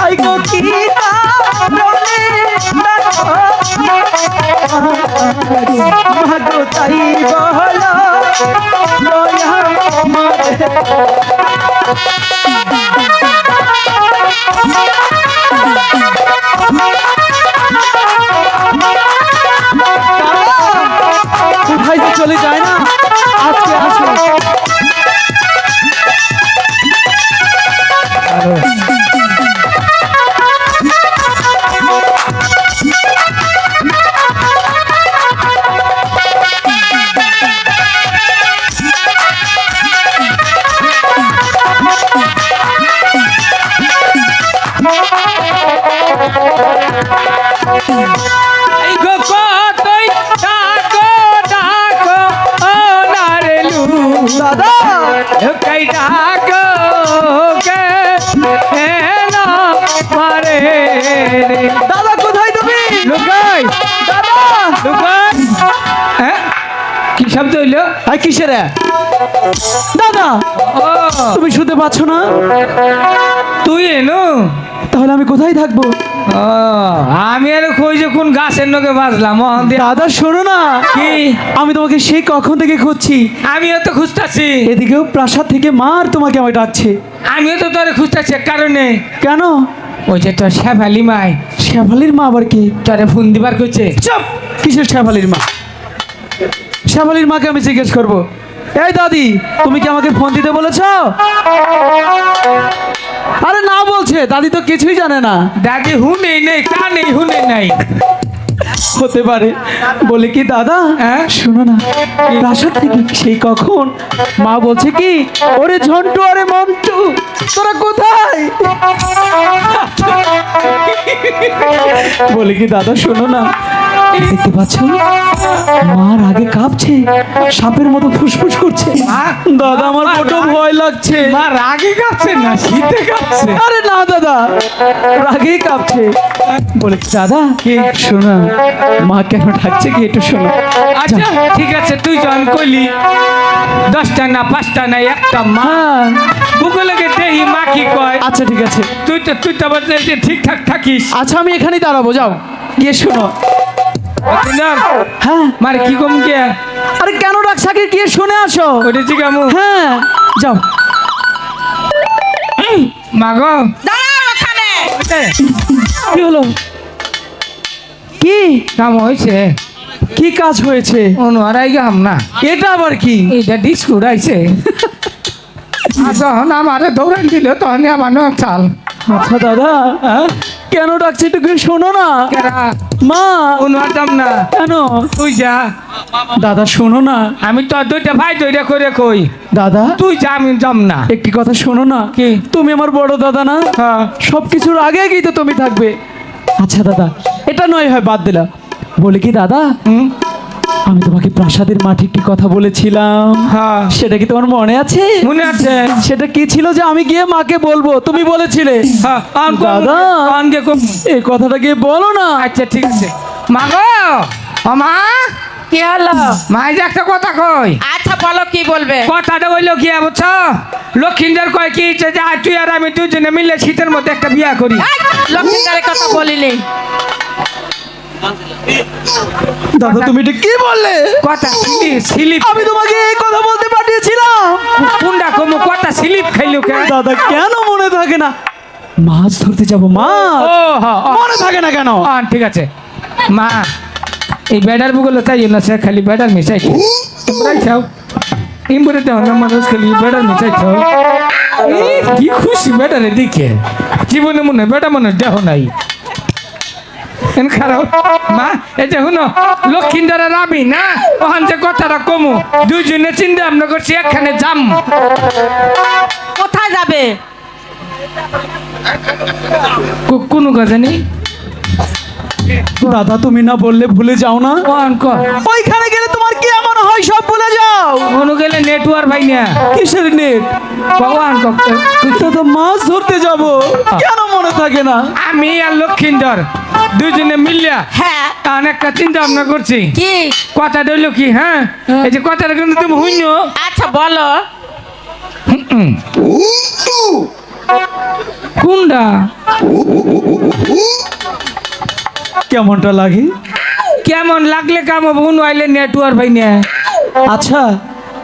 আই গো কি বলে মাগো তাই বলো দয়া মারে। কোথায় যে চলে যায় না, আজকে আসো। এই গো কতই ডাকো ডাকো ও নারেলু দাদা কই ডাকো কে না মারে দাদা কোথায় তুমি লুকাই দাদা লুকাই শব্দ হইলো আর কিসের এ? দাদা ও তুমি শুনতে পাচ্ছ না? তুই এনো তাহলে আমি কোথায় থাকবো? ও আমি আর কই যে কোন গাছের নকে বাজলাম মোহন দিয়া দাদা শোনো না, কি আমি তোমাকে সেই কখন থেকে খুঁজছি। আমিও তো খুঁজতাছি এদিকেও প্রাসাদ থেকে মা আর তোমাকে আমায় ডাকছে। আমিও তো তোরে খুঁজতাছি এক কারণে কেন? ওই যে তোর শেফালি মাই শেফালির মা আবার কি? তোরে ফোন দিবার কইছে চুপ! কিসের শেফালির মা? শেফালির মাকে আমি জিজ্ঞেস করব। এই দাদি, তুমি কি আমাকে ফোন দিতে বলেছ? আরে না বলছে, দাদি তো কিছুই জানে না। দাদি হুনে নেই কানে হুনে নাই হতে পারে। বলে কি দাদা, হ্যাঁ? শোনো না, প্রাসাদ থেকে সেই কখন মা বলছে কি, ওরে ঝন্টু আরে মন্টু তোরা কোথায়? বলে কি দাদা শোনো না, দেখতে পাচ্ছ মার আগে কাঁপছে, সাপের মতো ফুসফুস করছে। দাদা আমার বড় ভয় লাগছে। মা রাগে কাঁপছে না শীতে কাঁপছে আরে না দাদা, রাগেই কাঁপছে। বলে দাদা কি শোনা, মা কেন ডাকছে কি একটু শোনো। আচ্ছা ঠিক আছে তুই যখন কইলি 10টা না 5টা না একটা মা গুগলে দেহি মা কি কয় আচ্ছা ঠিক আছে, তুই তো বলতে যে ঠিকঠাক থাকিস আচ্ছা আমি এখানেই দাঁড়াবো, যাও গিয়ে শোনো। হ্যাঁ মারে কি কম কে আরে কেন ডাকছাকে গিয়ে শুনে আসো। ওটা জিগামু হ্যাঁ যাও। মাগো দাঁড়াও ওখানে। কি হলো? কি কাম হয়েছে কি কাজ হয়েছে? অনুয়ারাই গাম না এটা আবার কি? এইটা ডিস্কুট আইছে আর যখন আমারে দৌড়ান দিল তখন আমার চাল আচ্ছা দাদা, কেন ডাকছে একটু গিয়ে শোনো না। কেরা মা অনুয়ার দাম না কেন? তুই যা দাদা শোনো না। আমি তো দুইটা ভাই দইটা করে কই দাদা তুই যা আমি যাম না একটি কথা শোনো না। কি? তুমি আমার বড় দাদা না? হ্যাঁ সবকিছুর আগে গিয়ে তো তুমি থাকবে। আচ্ছা দাদা, এটা নয় হয় বাদ দিলাম। বলে কি দাদা, হুম আমি তোমাকে প্রাসাদের মাঠে একটি কথা বলেছিলাম, হ্যাঁ সেটা কি তোমার মনে আছে? মনে আছে সেটা কি ছিল যে আমি গিয়ে মাকে বলবো, তুমি বলেছিলে। হ্যাঁ দাদা আনকে কম এই কথাটা গিয়ে বলো না। আচ্ছা ঠিক আছে মাগো ও মা কি হলো? মাই যে একটা কথা কই আচ্ছা বলো কি বলবে? কথাটা হইলো কি বুঝছো লক্ষিন্দর কয় কি যে যা তুই আর আমি দুজনে মিলে শীতের মধ্যে একটা বিয়া করি এই, লক্ষ্মীকারের কথা বলিনি। দাদা তুমি এটা কি বললে? কথা স্লিপ আমি তোমাকে এই কথা বলতে পাঠিয়েছিলাম। কুন্ডা কমু কথা স্লিপ খাইলো কে দাদা কেন মনে থাকে না? মাছ ধরতে যাব মাছ, ও হ্যাঁ মনে থাকে না কেন? ঠিক আছে মা এই বেডার বুগুলো তাই না সে খালি বেডার মিশাই তোমরাই খাও ইমবরে দেও না মানুষ খালি বেডার মিশাই খাও কি খুশি বেডারে দেখে জীবনে মনে বেটা মনে দেহ নাই খারাপ মা এই যে শুনো লক্ষিন্দারের আমি না ওখান যে কথাটা কমু দুইজনে চিন্তা ভাবনা করছি একখানে যাম কোথায় যাবে? কোনো কথা নেই দাদা তুমি না বললে ভুলে যাও না? ওখান কর ওইখানে গেলে তোমার কি এমন হয় সব ভুলে যাও? কোনো গেলে নেটওয়ার্ক ভাই না কিসের নেট? ভগবান দাদা মাছ ধরতে যাব, কেন মনে থাকে না? আমি আর লক্ষিন্দর দুজনে মিলিয়া হ্যাঁ অনেকটা চিন্তা ভাবনা করছি কি? কথাটা হইলো কি হ্যাঁ এই যে কথাটা কিন্তু তুমি হইন আচ্ছা বলো। কোনটা কেমনটা লাগে? কেমন লাগলে কাম হবো আইলে নেটওয়ার্ক ভাই না আচ্ছা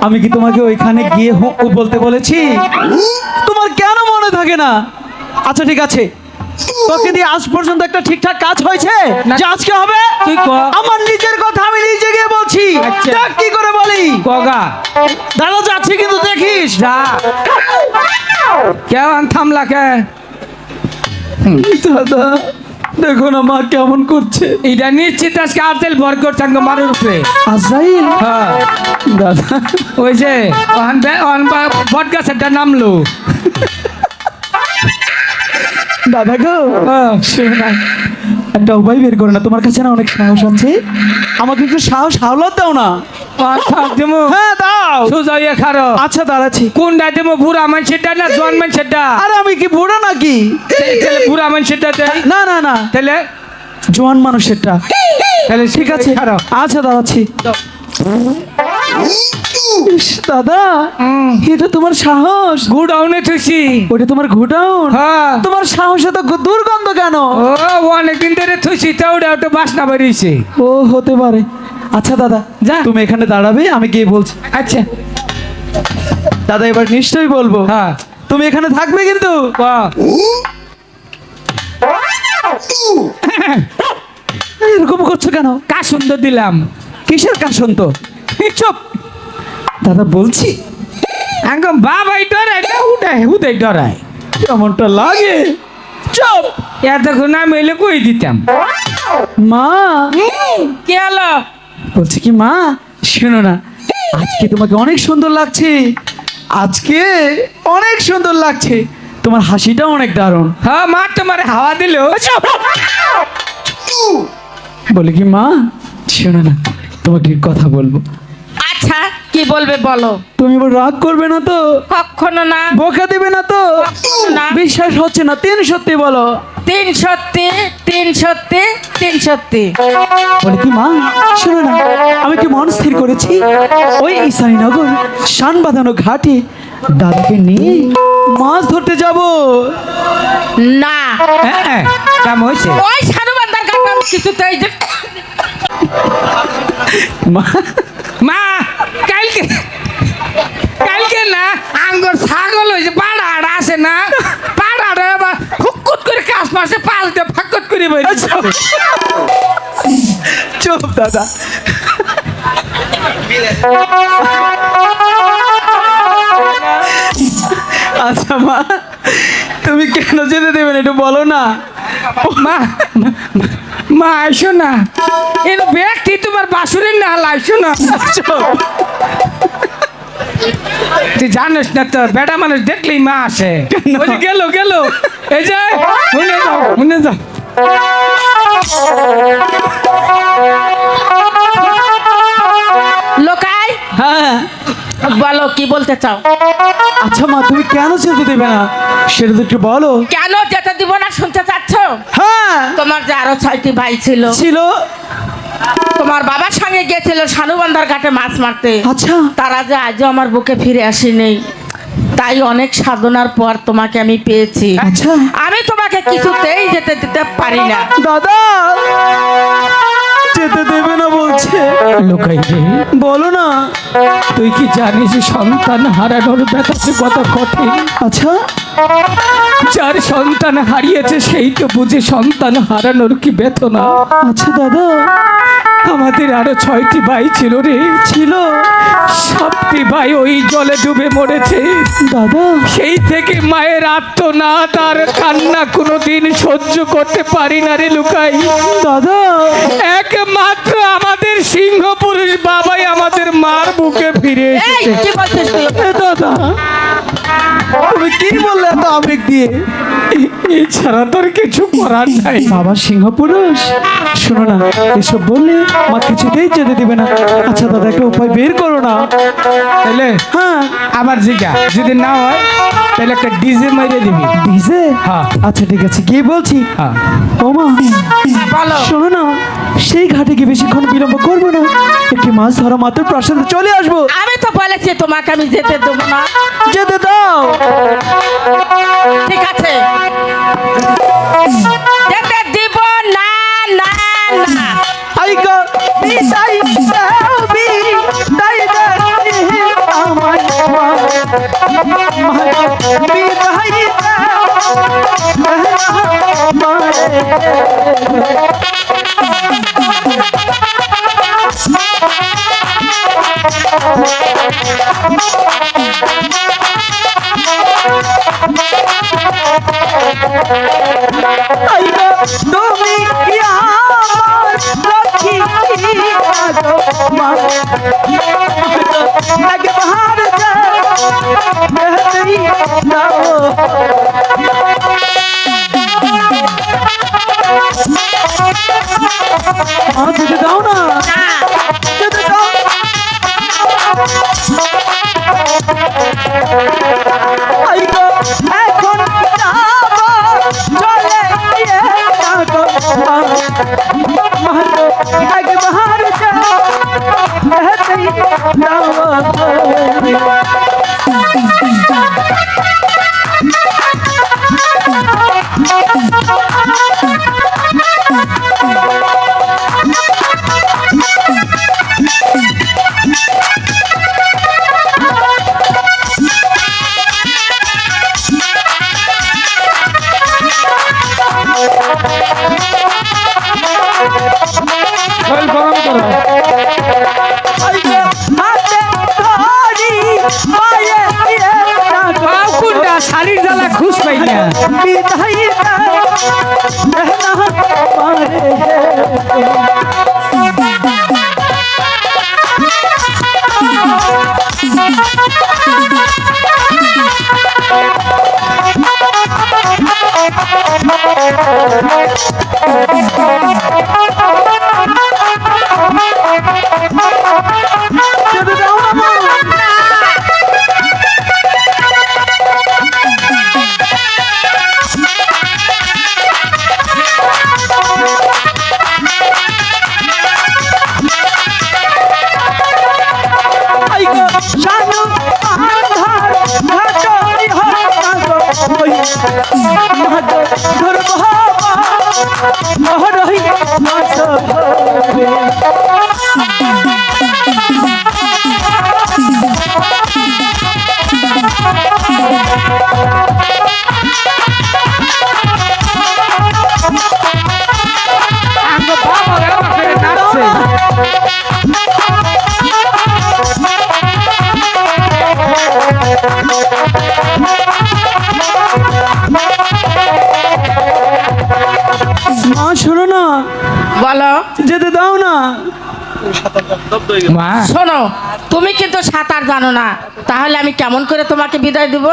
আমি কি তোমাকে ওইখানে গিয়ে বলতে বলেছি? তোমার কেন মনে থাকে না? আচ্ছা ঠিক আছে, তোকে দিয়ে আজ পর্যন্ত একটা ঠিকঠাক কাজ হয়েছে না। যে আজকে হবে? তুই ক আমার নিজের কথা আমি নিজে গিয়ে বলছি। আচ্ছা। দেখ কি করে বলি। কগা দাদা যাচ্ছি কিন্তু দেখিস। যা কেমন থামলা কে দাদা দেখো না মা কেমন করছে। এটা নিশ্চিত আজকে আর্জেল ভর করছে মারুর উপরে আজরাইল? হ্যাঁ দাদা ওই যে বট গাছেরটা নামলো দাদা গো হ্যাঁ শোনো না, একটা উপায় বের করো না, তোমার কাছে না অনেক সাহস আছে, আমাকে একটু সাহস হাওলাত দাও না। দেবো হ্যাঁ দাও। সোজা ইয়ে খারো আচ্ছা দাঁড়াচ্ছি। কোনটা দেবো বুড়া মানুষেরটা না জোয়ান মানুষেরটা আরে আমি কি বুড়ো নাকি? তাহলে বুড়া মানুষেরটা দেয় না না না, তাহলে জোয়ান মানুষেরটা। তাহলে ঠিক আছে খারাপ আচ্ছা দাঁড়াচ্ছি। ইস, দাদা এটা তোমার সাহস? গুডাউনে থুইছি। ওটা তোমার গোডাউন? হ্যাঁ। তোমার সাহসে তো দুর্গন্ধ কেন? ও অনেকদিন ধরে থুইছি, তা ওটা একটু বাসনা বেরিয়েছে। ও হতে পারে। আচ্ছা দাদা, যা। তুমি এখানে দাঁড়াবে, আমি গিয়ে বলছি। আচ্ছা। দাদা এবার নিশ্চয়ই বলবো। হ্যাঁ। তুমি এখানে থাকবে কিন্তু। বাহ। এরকম করছো কেন? কা সুন্দর দিলাম। কিসের কাশন তো? চুপ। দাদা বলছি আঙ্গ বাবাই ডরায় না, হুদাই ডরায়। কেমনটা লাগে। চুপ। এতক্ষণ আমি এলে কই দিতাম। মা, কি হলো? বলছি কি মা, শোনো না, আজকে তোমাকে অনেক সুন্দর লাগছে। আজকে অনেক সুন্দর লাগছে, তোমার হাসিটা অনেক দারুণ। হ্যাঁ মা তোমার হাওয়া দিল। বলি কি মা, শোনো না, তোমাকে একটা কথা বলবো। আচ্ছা কি বলবে বলো। তুমি এবার রাগ করবে না তো? কখনো না। বকা দিবে না তো? কখনো না। বিশ্বাস হচ্ছে না, তিন সত্যি বলো। 3 সত্যি, 3 সত্যি, 3 সত্যি। বলে কি মা, শোনো না, আমি কি মন স্থির করেছি ওই ঈশানীনগর শান বাঁধানো ঘাটে দাদাকে নিয়ে মাছ ধরতে যাব। না, হ্যাঁ কেমন হয়েছে? ওই সানুবান্দার কাছে আমি কিছুতেই মা, মা কালকে কালকে না আঙ্গর ছাগল হয়েছে, পাড়া আড়া আছে না, পাড়া আড়া আবার হুকুত করে কাজ পাশে পাল দিয়ে ফাঁকত করে বেরিয়েছে। চুপ দাদা। আচ্ছা মা, তুমি কেন যেতে দেবে না একটু বলো না। মা মা আইসো না, এর ব্যক্তি তোমার বাসুরের না আইসো না। তুই জানিস না তো, বেটা মানুষ দেখলেই মা আসে। ওই যে গেল গেল, এই যে শুনে যাও শুনে যাও। লোকাই হ্যাঁ। বলো কি বলতে চাও। আচ্ছা মা, তুমি কেন যেতে দেবে না সেটা তো একটু বলো। কেন যেতে দিব না শুনতে চাচ্ছ? হ্যাঁ, তোমার যে আরো 6টি ভাই ছিল, ছিল। তোমার বাবার সঙ্গে গিয়েছিল সানুবান্দার ঘাটে মাছ মারতে। আচ্ছা। তারা যে আজও আমার বুকে ফিরে আসেনি, তাই অনেক সাধনার পর তোমাকে আমি পেয়েছি। আচ্ছা। আমি তোমাকে কিছুতেই যেতে দিতে পারি না। দাদা যেতে দেবে না বলছে। লোকাই রে, বলো না। তুই কি জানিস সন্তান হারানোর ব্যথাতে কত কঠিন? আচ্ছা। যার সন্তান হারিয়েছে সেই তো বুঝে সন্তান হারানোর কি বেদনা। আচ্ছা দাদা। আমাদের আরো 6টি ভাই ছিল রে, ছিল। 7টি ভাই ওই জলে ডুবে মরেছে। দাদা সেই থেকে মায়ের আর্তনাদ আর কান্না কোনোদিন সহ্য করতে পারি না রে লুকাই। দাদা একমাত্র আমাদের সিংহ পুরুষ বাবাই আমাদের মার বুকে ফিরে এই এসেছে। কি বলছিস তুই? এ দাদা, তুমি কি বললে এত আবেগ দিয়ে? এছাড়া তোর কিছু করার নাই। বাবা সিংহ পুরুষ, শোনো না, এসব বললে মা কিছুতেই যেতে দিবে না। আচ্ছা দাদা, একটা উপায় বের করো না। তাহলে হ্যাঁ। আবার জিগা, যদি না হয় তাহলে একটা ডিজে মেরে দিবি। ডিজে? হ্যাঁ। আচ্ছা ঠিক আছে, গিয়ে বলছি। হ্যাঁ। ও মা, বলো। শোনো না, সেই ঘাটে গিয়ে বেশিক্ষণ বিলম্ব করবো না, একটি মাছ ধরা মাত্র প্রাসাদে চলে আসবো। আমি তো বলেছি তোমাকে আমি যেতে দেবো না। যেতে দাও। ঠিক আছে, যেতে দিব না। না না, আইগো বিদায় দাও, বিদায় দাও আমার মা, বিদায় আইগো তুমি আমার লক্ষ্মী আগো মা, আগে বাহার যাও মেহদি দাও। যেতে দাও না, যেতে দাও। আইগো এখন যাবো চলে গিয়ে আগো মা, মাগো আগে বাহার যাও মেহদি দাও। শরীর গরম করো। পাও কোনটা? শাড়ির জ্বালা খুশ পাই না। মা শোনো না, বলো। যেতে দাও না। মা শোনো, তুমি কিন্তু সাঁতার জানো না, তাহলে আমি কেমন করে তোমাকে বিদায় দিব?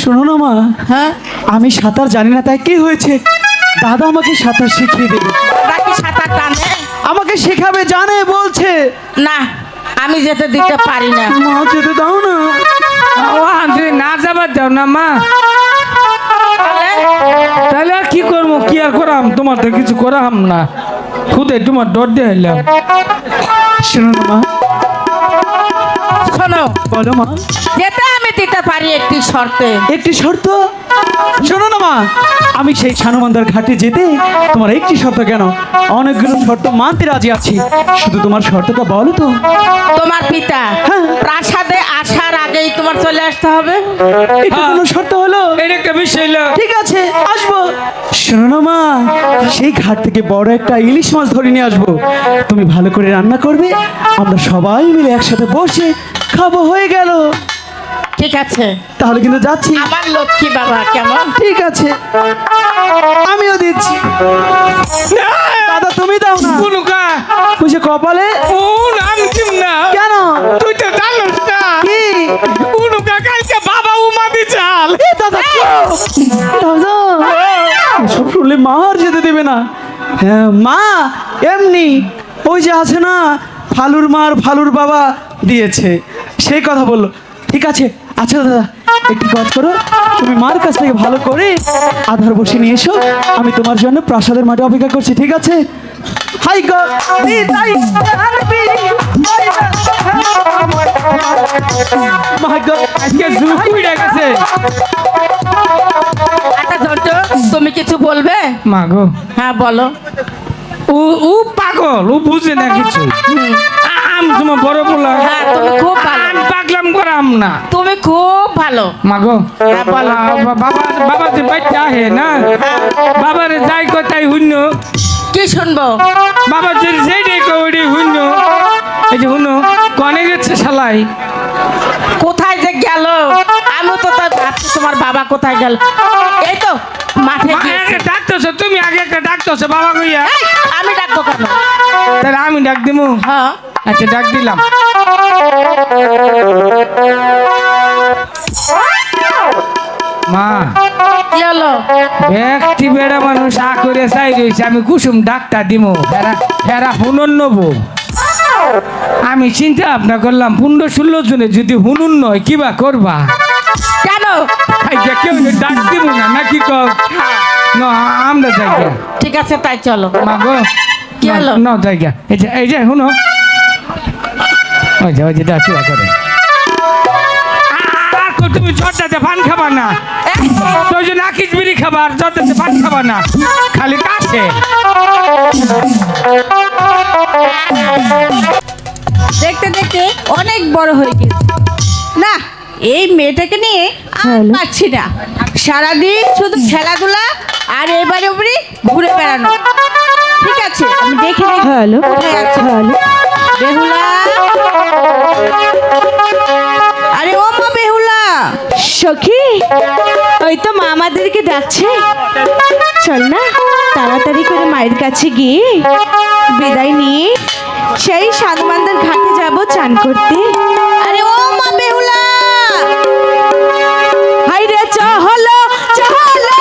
শোনো না মা, হ্যাঁ, আমি সাঁতার জানি না, তাই কি হয়েছে? দাদা আমাকে সাঁতার শিখিয়ে দেবে। ওরা কি সাঁতার জানে? আমাকে শেখাবে, জানে বলছে। না, আমি যেতে দিতে পারি না। মা যেতে দাও না। ও আনছে না যাবার দাও না মা। তাহলে তাহলে আর কি করবো? কি আর করাম? তোমার তো কিছু করাম না, খুদে তোমার ডর দিয়ে এলাম। শোনো না মা। শোনো, বলো মা। যেতে আমি দিতে পারি একটি শর্তে। একটি শর্ত? শোনো না মা, আমি সেই ছানুমান্দার ঘাটে যেতে তোমার একটি শর্ত কেন, অনেকগুলো শর্ত মানতে রাজি আছি, শুধু তোমার শর্তটা বলো তো। তোমার পিতা হ্যাঁ। প্রাসাদে আসার আগেই তোমার চলে আসতে হবে। এটা কোনো শর্ত হলো? এটা একটা বিষয় হলো। ঠিক আছে, আসবো। শোনো না মা, সেই ঘাট থেকে বড় একটা ইলিশ মাছ ধরে নিয়ে আসবো, তুমি ভালো করে রান্না করবে, আমরা সবাই মিলে একসাথে বসে খাবো। হয়ে গেল? ঠিক আছে, তাহলে কিন্তু যাচ্ছি। আমার লক্ষ্মী বাবা কেমন? ঠিক আছে, আমিও দিচ্ছি। দাদা তুমি দাও না। কোনকা বুঝে কপালে। ও আমি দিম না। কেন? তুই তো জানোস না কি? কোনকা কালকে বাবা উমাদি চাল। এ দাদা দাদা, এসব শুনলে মা আর যেতে দেবে না। হ্যাঁ মা, এমনি ওই যে আছে না, ফালুর মা আর ফালুর বাবা দিয়েছে, সেই কথা বললো। ঠিক আছে, আচ্ছা দাদা একটু কাজ করো, তুমি মার কাছ থেকে ভালো করে আধার বসে নিয়ে এসো, আমি তোমার জন্য প্রাসাদের মাঠে অপেক্ষা করছি। ঠিক আছে? হাই গো আজকে জুকুই গেছে। আচ্ছা জন্টু, তুমি কিছু বলবে? মা গো, হ্যাঁ বলো। ও ও পাগল, ও বুঝে না কিছু। আমি তোমার বড় বলা। হ্যাঁ, তুমি খুব ভালো। আমি পাগলাম করাম না। তুমি খুব ভালো। মা গো, হ্যাঁ, বলো। বাবা বাবা যে বাচ্চা হে না, বাবারে যাই কথাই হুন্য, কি শুনবো? বাবা যে যেটাই কই হুন্য। এই যে হুন্য কনে গেছে শালাই। কোথায় যে গেল? আমি তো তাই ভাবছি তোমার বাবা কোথায় গেল। এই তো মাঠে গিয়েছে। ডাকতেছো তুমি, আগে একটা ডাকতেছো বাবা কইয়া। এই, আমি ডাকবো কেন? তাহলে আমি ডাক দিমু। হ্যাঁ, আচ্ছা ডাক দিলাম। মা, কি হলো? ব্যক্তি বেড়া মানুষ আ করে চাই রয়েছে, আমি কুসুম ডাকটা দিমু, ফেরা হুনন নেবো। আমি চিন্তা ভাবনা করলাম 15-16 জনে যদি হুনুন নয় কিবা করবা। কেন? আইয়া কেউ ডাক দিব না নাকি কও? না আমরা জায়গা। ঠিক আছে, তাই চলো। মা গো, কি হলো? না জায়গা। এই যে শুনো, ওই যে ডাকি করে। আর কো তুমি জর্দাতে পান খাবা না, তুই যে নাকিস বিড়ি খাবার, জর্দাতে পান খাবা না, খালি কাছে। দেখতে দেখতে অনেক বড় হয়ে গেছে না, এই মেয়েটাকে নিয়ে আর পাচ্ছি না। সারাদিন শুধু খেলাধুলা আর এবারে ওপরে ঘুরে বেড়ানো। ঠিক আছে, আমি দেখে দেখি হ্যালো কোথায় আছে। হ্যালো বেহুলা, আরে ও মা বেহুলা, সখী, ওই তো মা আমাদেরকে ডাকছে, চল না তাড়াতাড়ি করে মায়ের কাছে গিয়ে বিদায় নিয়ে সেই সানমান্দার ঘাটে যাব চান করতে। আরে ও মা বেহুলা, হাই রে চহলো চহলো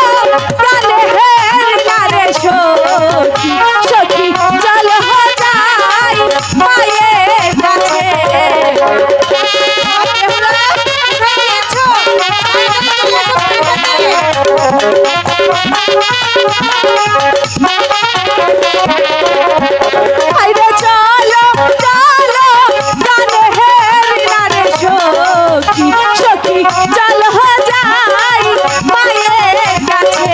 গানে হের গানে সখী সখী চল হো যাই মায়ের কাছে। বেহুলা, কোথায় গিয়েছো? হাই রে চলো চলো গানে হের গানে সখী সখী চল হো যাই মায়ের কাছে।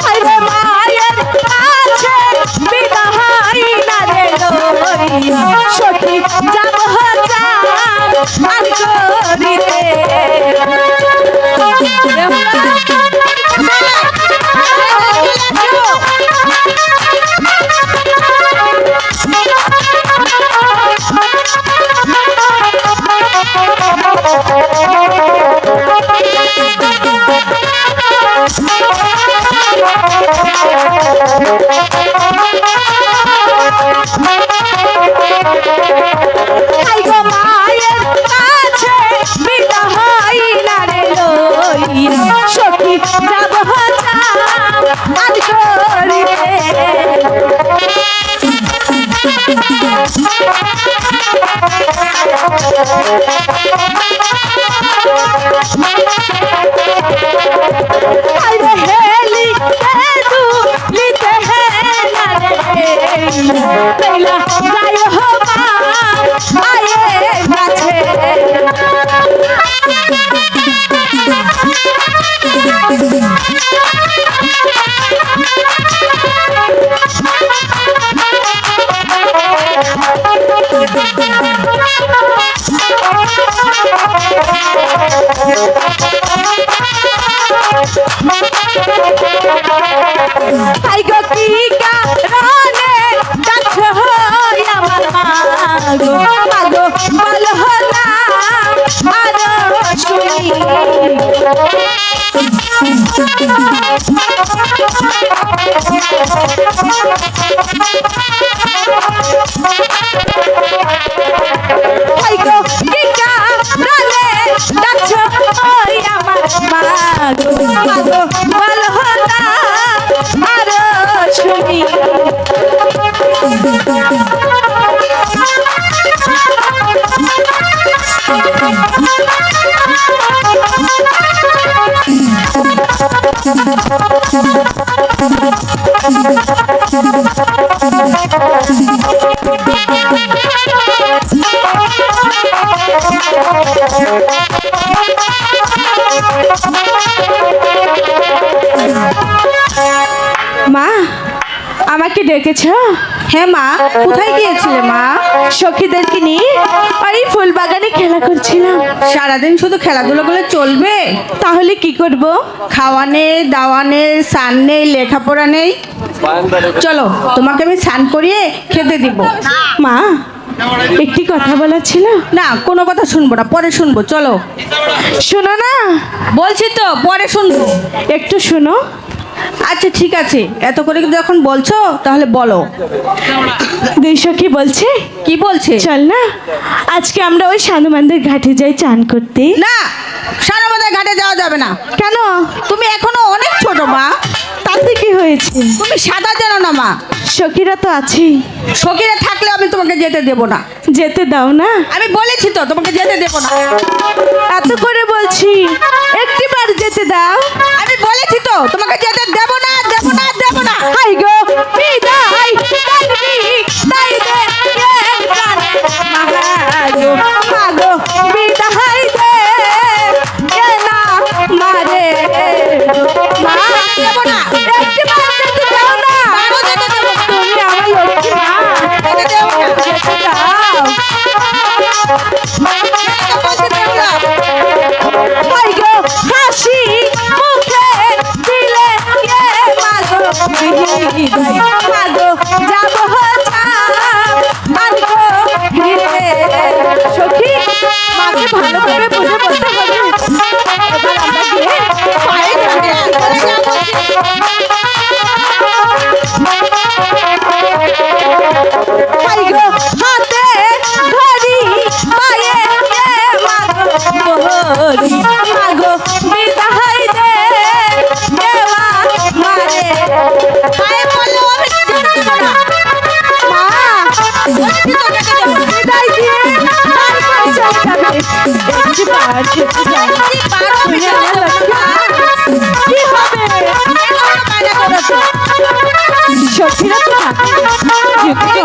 হাই রে মায়ের কাছে বিদায় না রে লই সখী যাব হো যাই আর করিতে। হাই গো মায়ের কাছে বিদায় না রে লই সখী যাব হো যাই আর করিতে। হাই রে হেলি তেদু লিতে হে না রে পেলা যাই হো মা মায়ের কাছে। হাই গো কি কারণে ডাকছো আমার মাগো মাগো বল না আর শুনি। হাই গো কি কারণে ডাকছো আমার মাগো মাগো বল না আর শুনি। মা, আমাকে ডেকেছ? হ্যাঁ মা, কোথায় গিয়েছিলে মা? সখীদেরকে নিয়ে ওই ফুল বাগানে খেলা করছিলাম। সারাদিন শুধু খেলাধুলো করলে চলবে? তাহলে কি করব? খাওয়া নেই, দাওয়া নেই, স্নান নেই, লেখাপড়া নেই। চলো তোমাকে আমি স্নান করিয়ে খেতে দিব। মা, একটি কথা বলার ছিল। না, কোনো কথা শুনবো না, পরে শুনবো। চলো, শোনো না, বলছি তো পরে শুনবো। একটু শোনো। আচ্ছা ঠিক আছে, এত করে যখন বলছো তাহলে বলো। দুই সখী বলছে, কি বলছে? চল না আজকে আমরা ওই সানুমানদের ঘাটে যাই চান করতে। না, সারাবাজার ঘাটে যাওয়া যাবে না। কেন? তুমি এখনো অনেক ছোট মা। তাতে কি হয়েছে? তুমি সাদা জানো না মা। সখীরা তো আছেই, সখীরা থাকলে আমি তোমাকে যেতে দেব না। যেতে দাও না। আমি বলেছি তো তোমাকে যেতে দেব না। এত করে বলছি, একটিবার যেতে দাও। আমি বলেছি তো তোমাকে যেতে দেব না, দেব না, দেব না। হাই গো বিদায় কানবি তাই দে এক গানে মাগো মাগো বিদায় দে এ না মারে মা দেব না। একটিবার যেতে দাও না। আরো যেতে দেব না। তুমি আমার লক্ষ্মী মা। যেতে দেব না। একবার যেতে দাও। তুমি আমার লক্ষ্মী মা। কি হবে? এমন কান্না করেছো? সখীরা তো থাকে। যেতে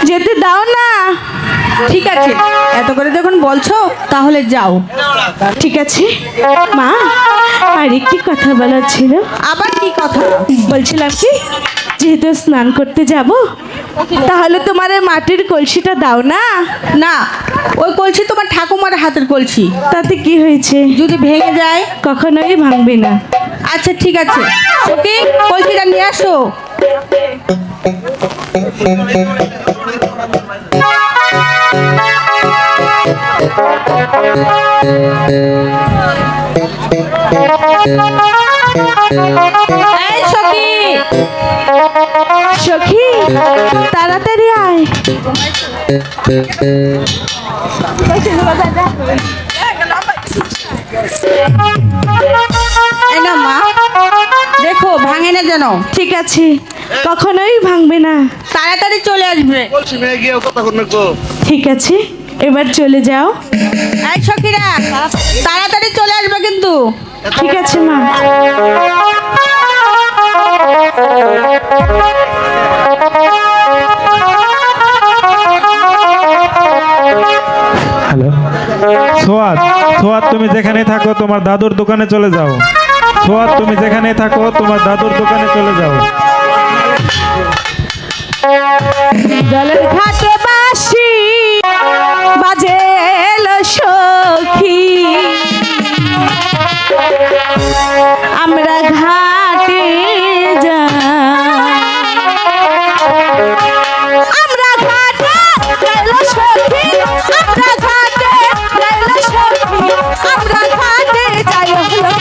যেতে দাও না। ঠিক আছে, এত করে যখন বলছো তাহলে যাও। ঠিক আছে মা, আর একটি কথা বলার ছিল। আবার কি কথা? বলছিলাম কি, যেহেতু স্নান করতে যাব, তাহলে তোমার এই মাটির কলসিটা দাও না। না, ওই কলসি তোমার ঠাকুমার হাতের কলসি। তাতে কি হয়েছে? যদি ভেঙে যায়? কখনোই ভাঙবে না। আচ্ছা ঠিক আছে, ওকে কলসিটা নিয়ে আসো। এই সখী, সখী তাড়াতাড়ি আয়। এই না মা, দেখো ভাঙে না যেন। ঠিক আছে, কখনোই ভাঙবে না। তাড়াতাড়ি চলে আসবে। ঠিক আছে, এবার চলে যাও। এই সখীরা তাড়াতাড়ি চলে আসবে কিন্তু। ঠিক আছে মা। হ্যালো সোয়াদ, সোয়াদ তুমি যেখানে থাকো তোমার দাদুর দোকানে চলে যাও। সোয়াদ তুমি যেখানে থাকো তোমার দাদুর দোকানে চলে যাও। দলের ঘাটে বাসি বাজে এলো সখী, আমরা ঘাটে যাই। আমরা ঘাটে এলো সখী, আমরা ঘাটে এলো সখী, আমরা ঘাটে যাই হলো।